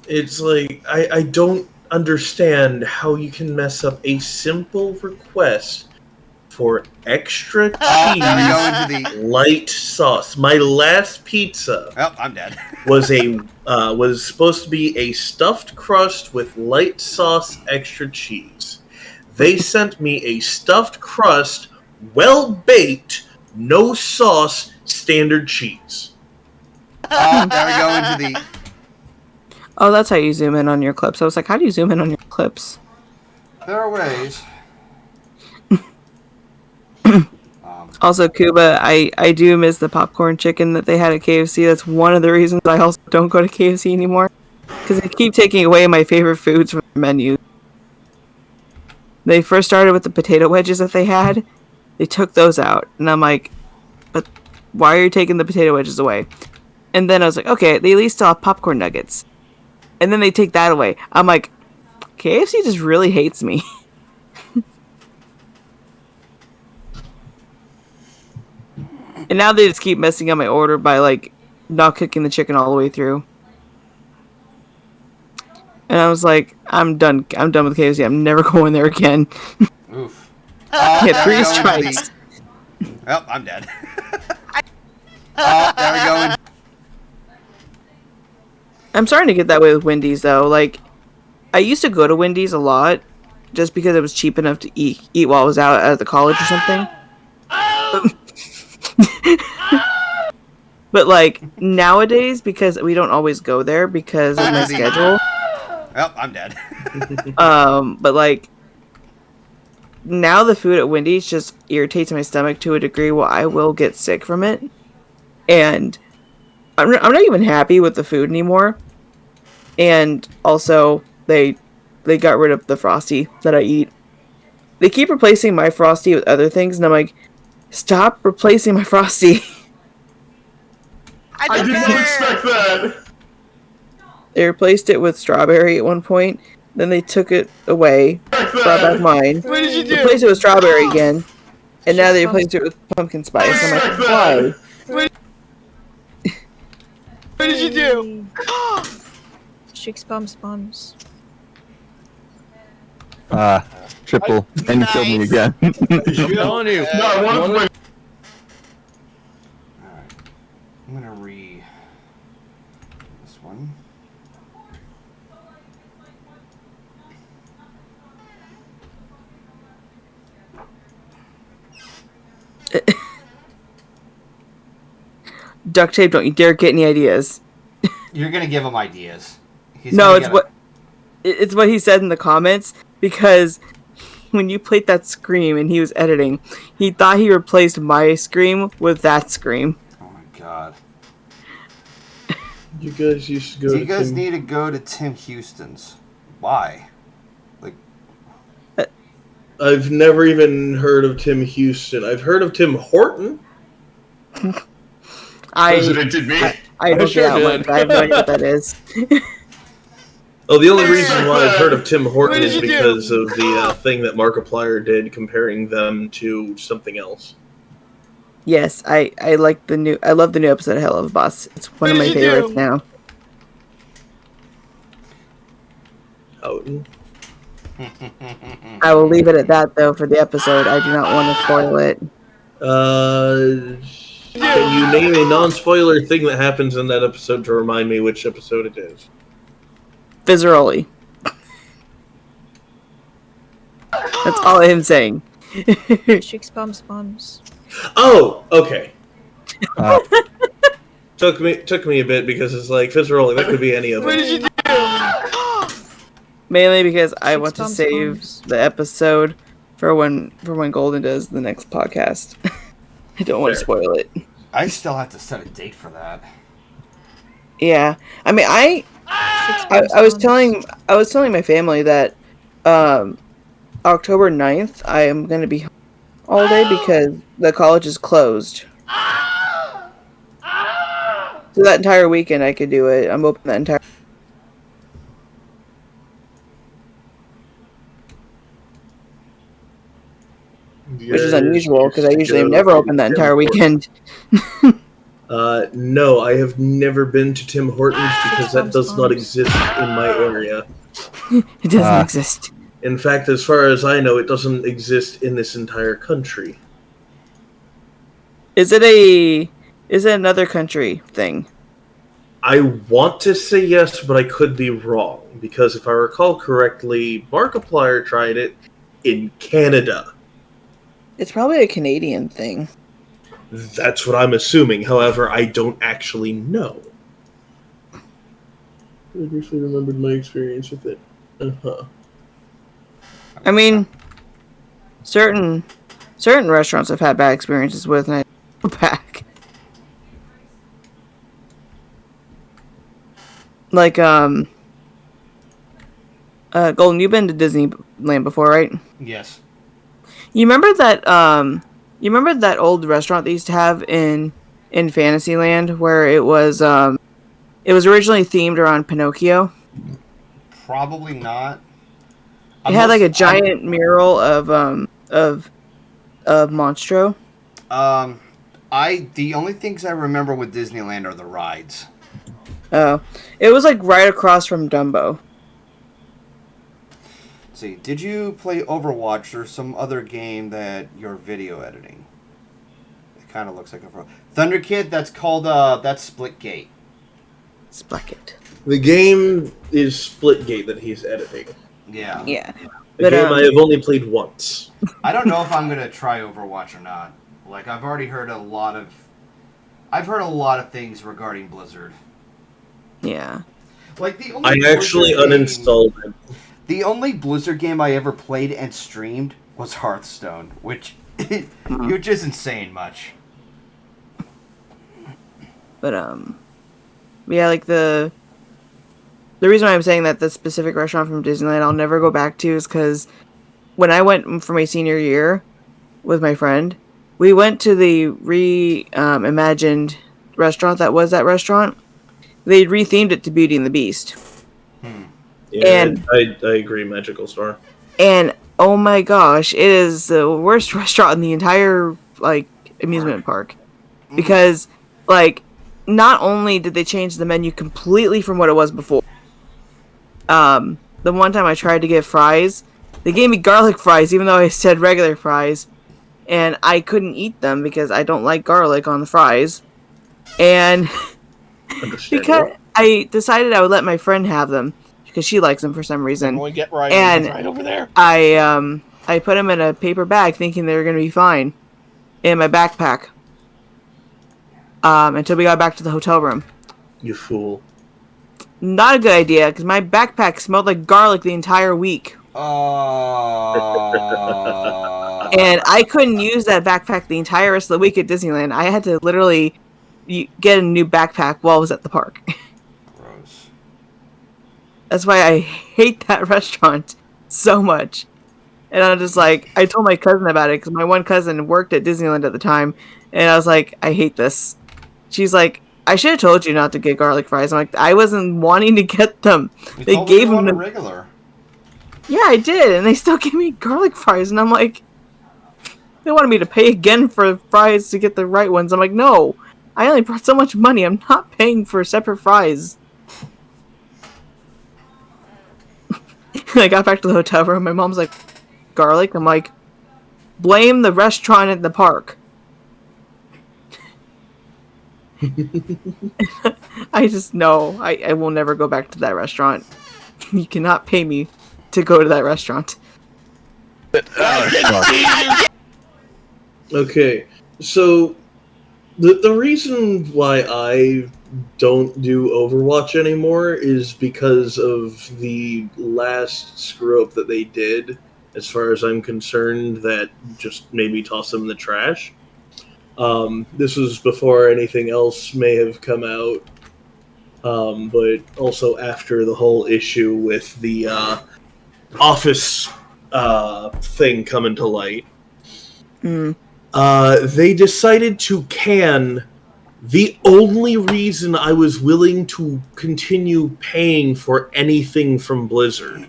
It's like, I don't understand how you can mess up a simple request for extra cheese, light sauce. My last pizza I'm dead. was supposed to be a stuffed crust with light sauce, extra cheese. They sent me a stuffed crust, well-baked, no sauce, standard cheese. There we go into the... Oh, that's how you zoom in on your clips. I was like, how do you zoom in on your clips? There are ways. Also, Cuba, I do miss the popcorn chicken that they had at KFC. That's one of the reasons I also don't go to KFC anymore. Because they keep taking away my favorite foods from the menu. They first started with the potato wedges that they had. They took those out. And I'm like, but why are you taking the potato wedges away? And then I was like, okay, they at least still have popcorn nuggets. And then they take that away. I'm like, KFC just really hates me. And now they just keep messing up my order by, like, not cooking the chicken all the way through. And I was like, I'm done with KFC. I'm never going there again. Oof. Hit 3 strikes. Oh, I'm dead. There we go. I'm starting to get that way with Wendy's, though. Like, I used to go to Wendy's a lot just because it was cheap enough to eat while I was out at the college or something. But, like, nowadays, because we don't always go there because of my schedule. Oh, I'm dead. But, like, now the food at Wendy's just irritates my stomach to a degree where I will get sick from it. And I'm not even happy with the food anymore. And also, they got rid of the Frosty that I eat. They keep replacing my Frosty with other things, and I'm like, stop replacing my Frosty. I did not expect that. They replaced it with strawberry at one point. Then they took it away, brought back mine. What did you do? Replaced it with strawberry again. And now they replaced it with pumpkin spice. I'm like, why? What did you do? Shakes bombs. Triple. And you killed me again. I'm telling you. Alright. I'm gonna this one. Duct tape, don't you dare get any ideas. You're gonna give him ideas. No, it's what he said in the comments, because when you played that scream and he was editing, he thought he replaced my scream with that scream. Oh my god. You guys used to go You guys need to go to Tim Houston's. Why? Like, I've never even heard of Tim Houston. I've heard of Tim Horton. President did me. I don't sure get did. one. I have no idea what that is. Oh, the only reason why I've heard of Tim Horton is did you do? because of the thing that Markiplier did comparing them to something else. Yes, I like I love the new episode of Hell of a Boss. It's one of my favorites now. Houghton. I will leave it at that, though, for the episode. I do not want to spoil it. Can you name a non-spoiler thing that happens in that episode to remind me which episode it is? Fizzeroli. That's all I'm saying. Shakes bombs. Oh, okay. Took me a bit because it's like Fitzroy, that could be any of What them. did you do? Mainly because I want to Shakes save bombs. the episode for when Golden does the next podcast. I don't want to Fair. spoil it. I still have to set a date for that. Yeah, I mean, I was telling my family that October 9th I am going to be home all day because the college is closed. So that entire weekend I could do it. I'm open that entire. Which is unusual because I usually am never open that entire weekend. No, I have never been to Tim Hortons because that does not exist in my area. It doesn't exist. In fact, as far as I know, it doesn't exist in this entire country. Is it another country thing? I want to say yes, but I could be wrong because if I recall correctly, Markiplier tried it in Canada. It's probably a Canadian thing. That's what I'm assuming. However, I don't actually know. I briefly remembered my experience with it. I mean, certain restaurants I've had bad experiences with, and I go back. Like, Golden, you've been to Disneyland before, right? Yes. You remember that old restaurant they used to have in Fantasyland where it was originally themed around Pinocchio? Probably not. It had like a giant mural of Monstro. The only things I remember with Disneyland are the rides. Oh, it was like right across from Dumbo. Let's see, did you play Overwatch or some other game that you're video editing? It kind of looks like a Thunder Kid. That's called that's Splitgate. Splitgate. The game is Splitgate that he's editing. Yeah. Yeah. The game I have only played once. I don't know if I'm gonna try Overwatch or not. Like I've heard a lot of things regarding Blizzard. Yeah. Like the only I actually uninstalled it. The only Blizzard game I ever played and streamed was Hearthstone, which is insane much. But yeah, like the reason why I'm saying that the specific restaurant from Disneyland I'll never go back to is because when I went for my senior year with my friend, we went to the reimagined restaurant that was that restaurant. They rethemed it to Beauty and the Beast. Yeah, and I agree, Magical Star. And oh my gosh, it is the worst restaurant in the entire amusement park. Because not only did they change the menu completely from what it was before. The one time I tried to get fries, they gave me garlic fries even though I said regular fries, and I couldn't eat them because I don't like garlic on the fries. And because I decided I would let my friend have them because she likes them for some reason. Get right, and right over there. I put them in a paper bag thinking they were going to be fine in my backpack. Until we got back to the hotel room. You fool. Not a good idea, because my backpack smelled like garlic the entire week. And I couldn't use that backpack the entire rest of the week at Disneyland. I had to literally get a new backpack while I was at the park. Gross. That's why I hate that restaurant so much. And I was just like, I told my cousin about it, because my one cousin worked at Disneyland at the time. And I was like, I hate this. She's like, I should have told you not to get garlic fries. I'm like, I wasn't wanting to get them. They gave them regular. Yeah, I did, and they still gave me garlic fries, and I'm like, they wanted me to pay again for fries to get the right ones. I'm like, no, I only brought so much money. I'm not paying for separate fries. I got back to the hotel room. My mom's like, garlic? I'm like, blame the restaurant at the park. I just know I will never go back to that restaurant. You cannot pay me to go to that restaurant. Okay, so the reason why I don't do Overwatch anymore is because of the last screw up that they did. As far as I'm concerned, that just made me toss them in the trash. This was before anything else may have come out, but also after the whole issue with the Office thing coming to light. They decided to can the only reason I was willing to continue paying for anything from Blizzard.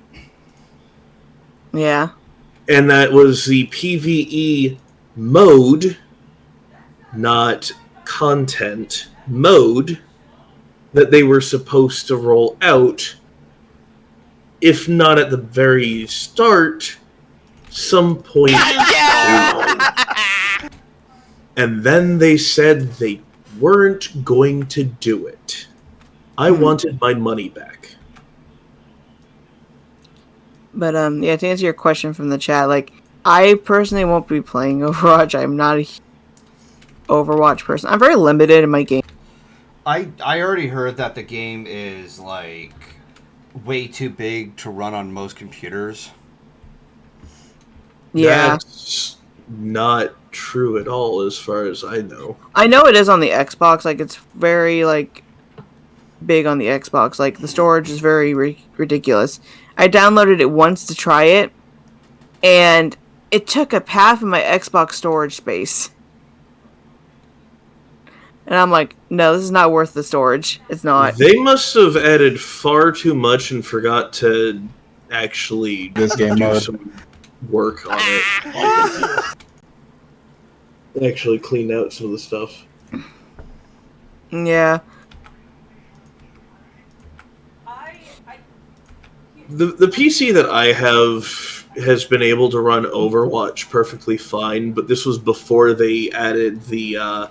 Yeah. And that was the PvE mode, not content mode, that they were supposed to roll out, if not at the very start, some point. And then they said they weren't going to do it. I wanted my money back. But yeah, to answer your question from the chat, like, I personally won't be playing Overwatch. I'm not a Overwatch person. I'm very limited in my game. I already heard that the game is like way too big to run on most computers. Yeah. That's not true at all, as far as I know. I know it is on the Xbox. Like, it's very, like, big on the Xbox. Like, the storage is very ridiculous. I downloaded it once to try it, and it took up half of my Xbox storage space. And I'm like, no, this is not worth the storage. It's not. They must have added far too much and forgot to actually This game do mode. some work on it. Actually clean out some of the stuff. Yeah. The PC that I have has been able to run Overwatch perfectly fine, but this was before they added the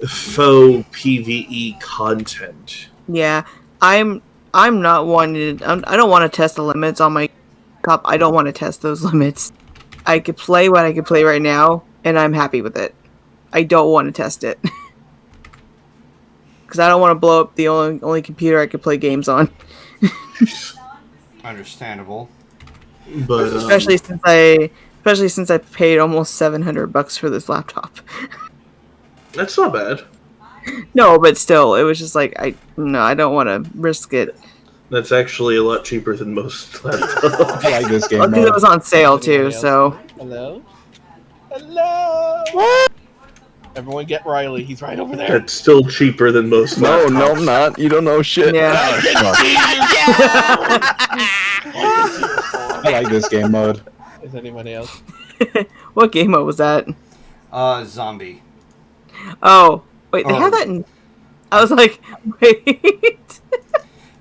faux PvE content. Yeah. I'm not wanting to... I don't want to test the limits on my cup. I don't want to test those limits. I could play what I could play right now, and I'm happy with it. I don't want to test it. Because I don't want to blow up the only computer I could play games on. Understandable. But especially since I paid almost $700 for this laptop. That's not bad. No, but still, it was just like I don't want to risk it. That's actually a lot cheaper than most laptops. I like this game Well, 'cause mode. it was on sale too, so. Hello? Hello? Everyone get Riley. He's right over there. That's still cheaper than most laptops. No, I'm not. You don't know shit. Yeah. I like this game mode. Is anybody else? What game mode was that? Zombie. Oh, wait, they have that in... I was like, wait.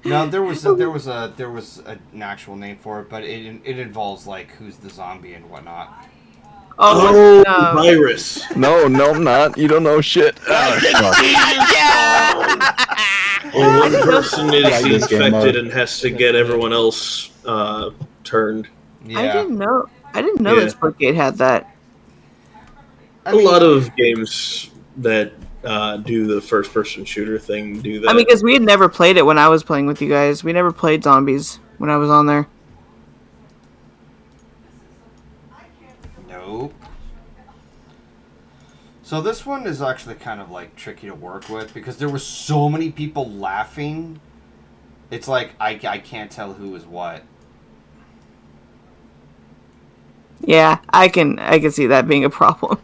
No, there was an actual name for it, but it involves like who's the zombie and whatnot. Oh, virus. No, I'm not. You don't know shit. Well, one person is like this game mode. infected and has to get everyone else turned. Yeah. I didn't know Yeah. that Splitgate had that. A lot of games that do the first-person shooter thing do that. I mean, because we had never played it when I was playing with you guys. We never played zombies when I was on there. Nope. So this one is actually kind of like tricky to work with because there were so many people laughing. It's like I can't tell who is what. Yeah, I can see that being a problem.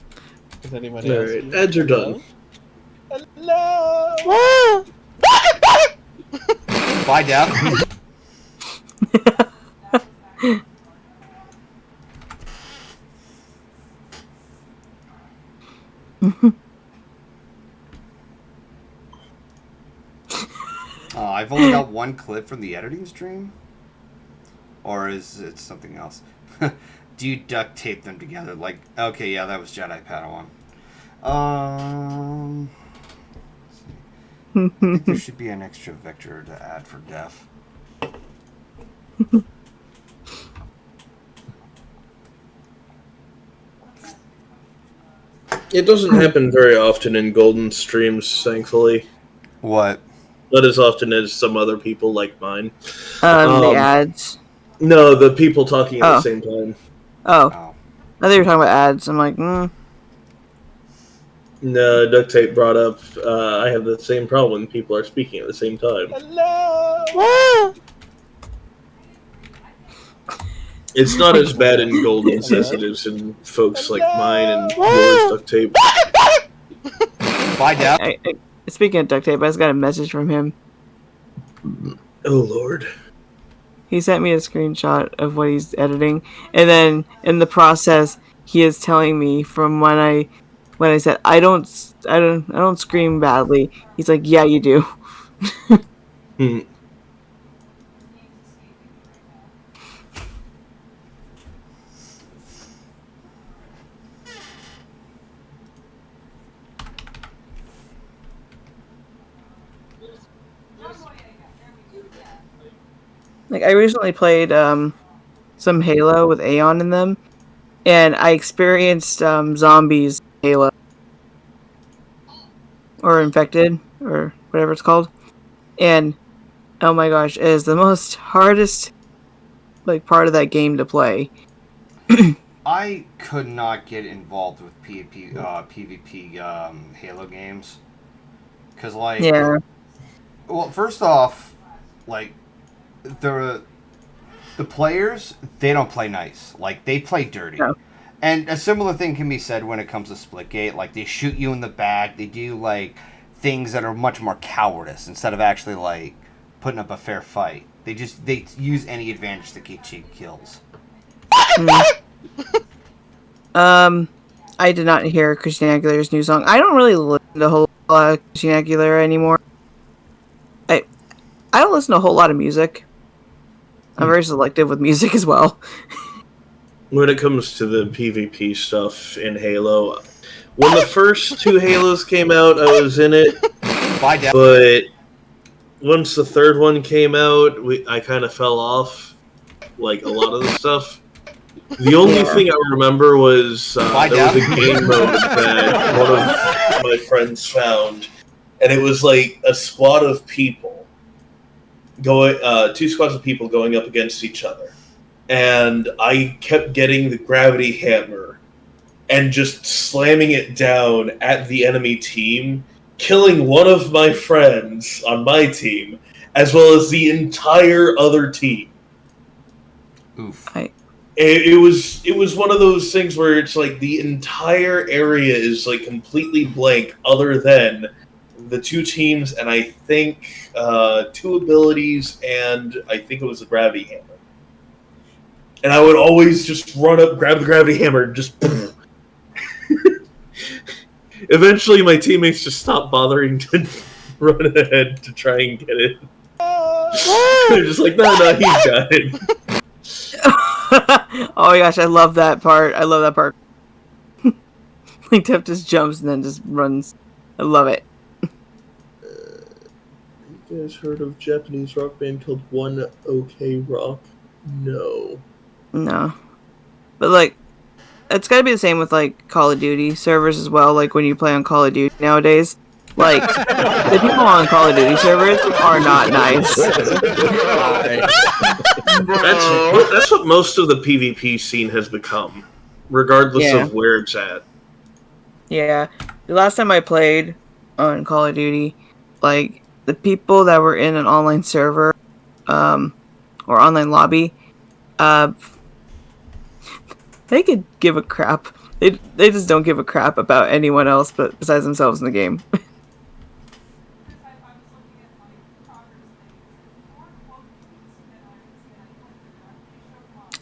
Is anybody else? Alright, ads are done. Hello? Bye, Dad. I've only got one clip from the editing stream. Or is it something else? Do you duct tape them together? Like, okay, yeah, that was Jedi Padawan. I think there should be an extra vector to add for def. It doesn't happen very often in Golden streams, thankfully. What? Not as often as some other people like mine. The ads. No, the people talking at the same time. Oh. I thought you were talking about ads. I'm like, No, Duct Tape brought up, I have the same problem when people are speaking at the same time. Hello! It's not as bad in Golden as it is in folks like mine and yours, Duct Tape. Bye, Down. Speaking of Duct Tape, I just got a message from him. Oh, Lord. He sent me a screenshot of what he's editing, and then in the process, he is telling me from when I said I don't scream badly. He's like, yeah, you do. Like, I recently played some Halo with Aeon in them, and I experienced zombies Halo. Or infected, or whatever it's called. And, oh my gosh, it is the most hardest part of that game to play. I could not get involved with PvP Halo games. Because, yeah. Well, first off, the players, they don't play nice. They play dirty. No. And a similar thing can be said when it comes to Splitgate. They shoot you in the back. They do, things that are much more cowardice instead of actually, putting up a fair fight. They use any advantage to get cheap kills. I did not hear Christina Aguilera's new song. I don't really listen to a whole lot of Christina Aguilera anymore. I don't listen to a whole lot of music. I'm very selective with music as well. When it comes to the PvP stuff in Halo, when the first 2 Halos came out, I was in it. But once the third one came out, I kind of fell off, a lot of the stuff. The only thing I remember was there was a game mode that one of my friends found, and it was a squad of people going, 2 squads of people going up against each other. And I kept getting the gravity hammer and just slamming it down at the enemy team, killing one of my friends on my team, as well as the entire other team. Oof. It was one of those things where it's the entire area is completely blank other than the 2 teams and I think 2 abilities and I think it was the gravity hammer. And I would always just run up, grab the gravity hammer, and just... Eventually, my teammates just stopped bothering to run ahead to try and get it. They're just like, no, he's got it. Oh my gosh, I love that part. Tiff just jumps and then just runs. I love it. You guys heard of Japanese rock band called One OK Rock? No. No. But, it's gotta be the same with, Call of Duty servers as well, when you play on Call of Duty nowadays. The people on Call of Duty servers are not nice. That's what most of the PvP scene has become, regardless of where it's at. Yeah. The last time I played on Call of Duty, the people that were in an online server, or online lobby, they could give a crap. They just don't give a crap about anyone else besides themselves in the game.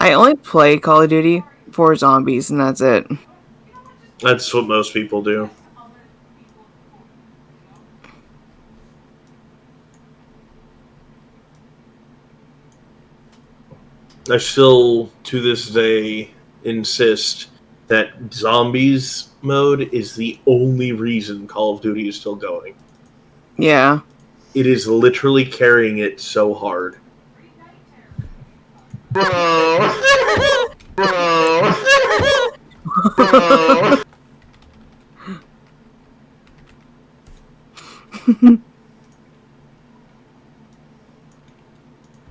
I only play Call of Duty for zombies, and that's it. That's what most people do. I still, to this day, insist that zombies mode is the only reason Call of Duty is still going. Yeah. It is literally carrying it so hard.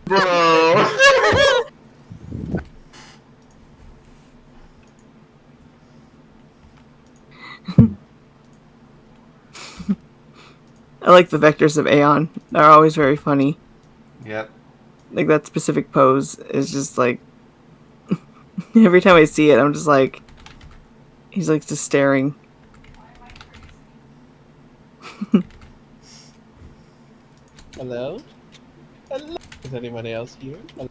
Bro. I like the vectors of Aeon. They're always very funny. Yep. Like that specific pose is just like every time I see it, I'm just like he's like just staring. Hello? Hello? Is anybody else here? Hello?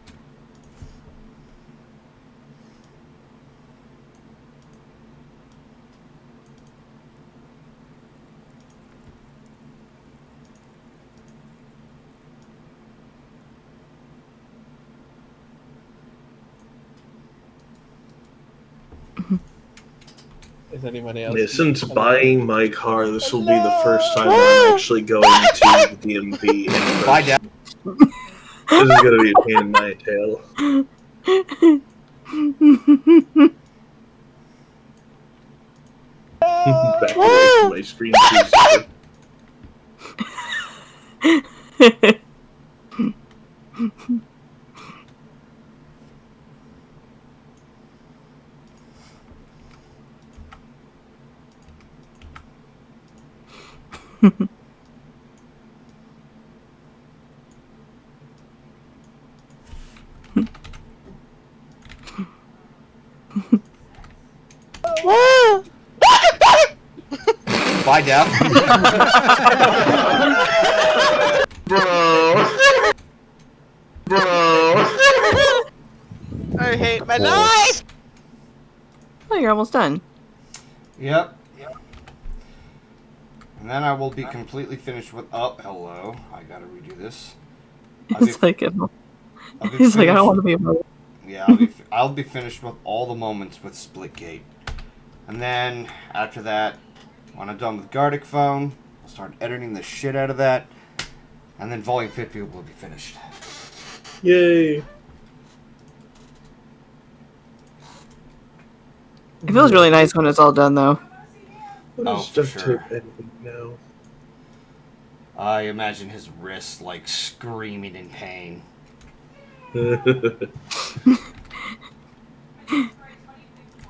Is anybody else? Yeah, since buying my car, this will be the first time I'm actually going to the DMV. Bye, Dad. This is gonna be a pain in my tail. Back away from my screen, please, sir. Bye, Dad. Bro. I hate my life. Oh, you're almost done. Yep. And then I will be completely finished with. Oh, hello. I gotta redo this. It's like he's like I don't want to be a mother. Yeah, I'll be finished with all the moments with Splitgate, and then after that, when I'm done with Gardic Phone, I'll start editing the shit out of that, and then Volume 50 will be finished. Yay. It feels really nice when it's all done, though. What is duct tape editing now? I imagine his wrists like screaming in pain.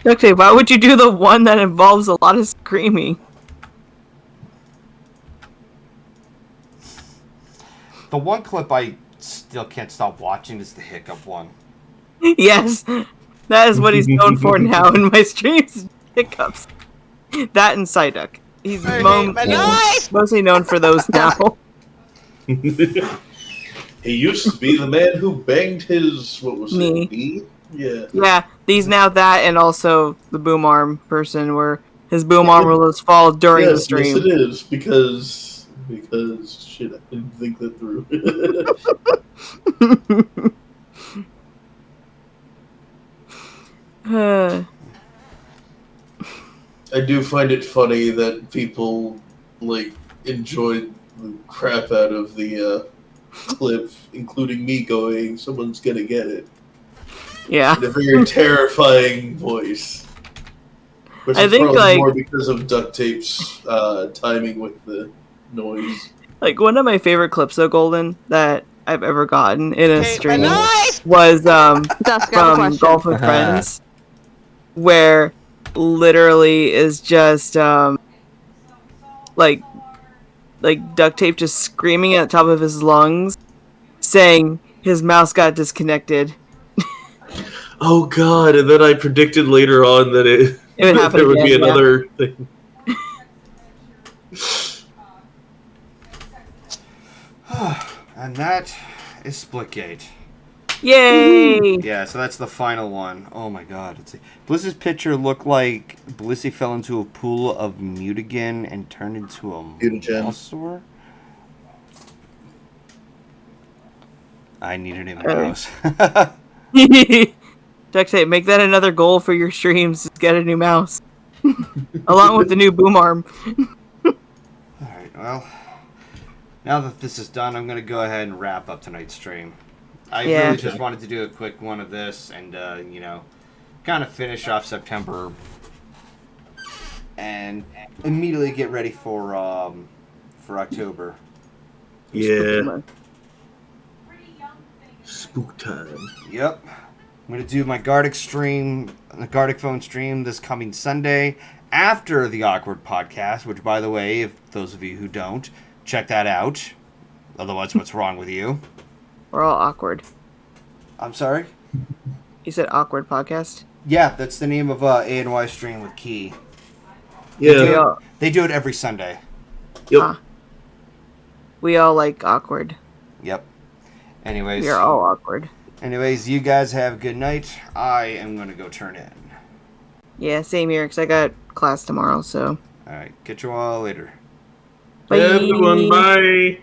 Duct tape, why would you do the one that involves a lot of screaming? The one clip I still can't stop watching is the hiccup one. Yes, that is what he's known for now in my streams. Hiccups. That and Psyduck. He's mostly known for those now. He used to be the man who banged his, what was Me. it, knee? Yeah. Yeah, these now that and also the boom arm person where his boom arm will just fall during the stream. Yes, it is, because shit, I didn't think that through. I do find it funny that people like enjoyed the crap out of the clip, including me going, "Someone's gonna get it." Yeah. In a very terrifying voice. Which I is think, probably like- more because of duct tape's timing with the noise. Like, one of my favorite clips, though, Golden, that I've ever gotten in a stream nice! was from question. Golf with Friends, where literally is just, like duct tape just screaming at the top of his lungs, saying his mouse got disconnected. Oh god, and then I predicted later on that It would that happen there would be again, yeah. another thing. And that is Splitgate. Yay! Yeah, so that's the final one. Oh my god. Let's see. Bliss's picture looked like Blissy fell into a pool of mutagen and turned into a Mutagen. mosasaur. I need a new mouse. Duct tape, make that another goal for your streams. Just get a new mouse. Along with the new boom arm. Alright, well, now that this is done, I'm going to go ahead and wrap up tonight's stream. I really just wanted to do a quick one of this and, you know, kind of finish off September and immediately get ready for for October. Yeah. Spook time. Yep. I'm going to do my Gardic stream, the Gardic phone stream this coming Sunday after the Awkward podcast, which, by the way, if those of you who don't, check that out. Otherwise, what's wrong with you? We're all awkward. I'm sorry? You said awkward podcast? Yeah, that's the name of A&Y stream with Key. Yeah. They do it every Sunday. Yep. We all like awkward. Yep. Anyways. We are all awkward. Anyways, you guys have a good night. I am going to go turn in. Yeah, same here, because I got class tomorrow, so. Alright, catch you all later. Bye. Everyone, bye.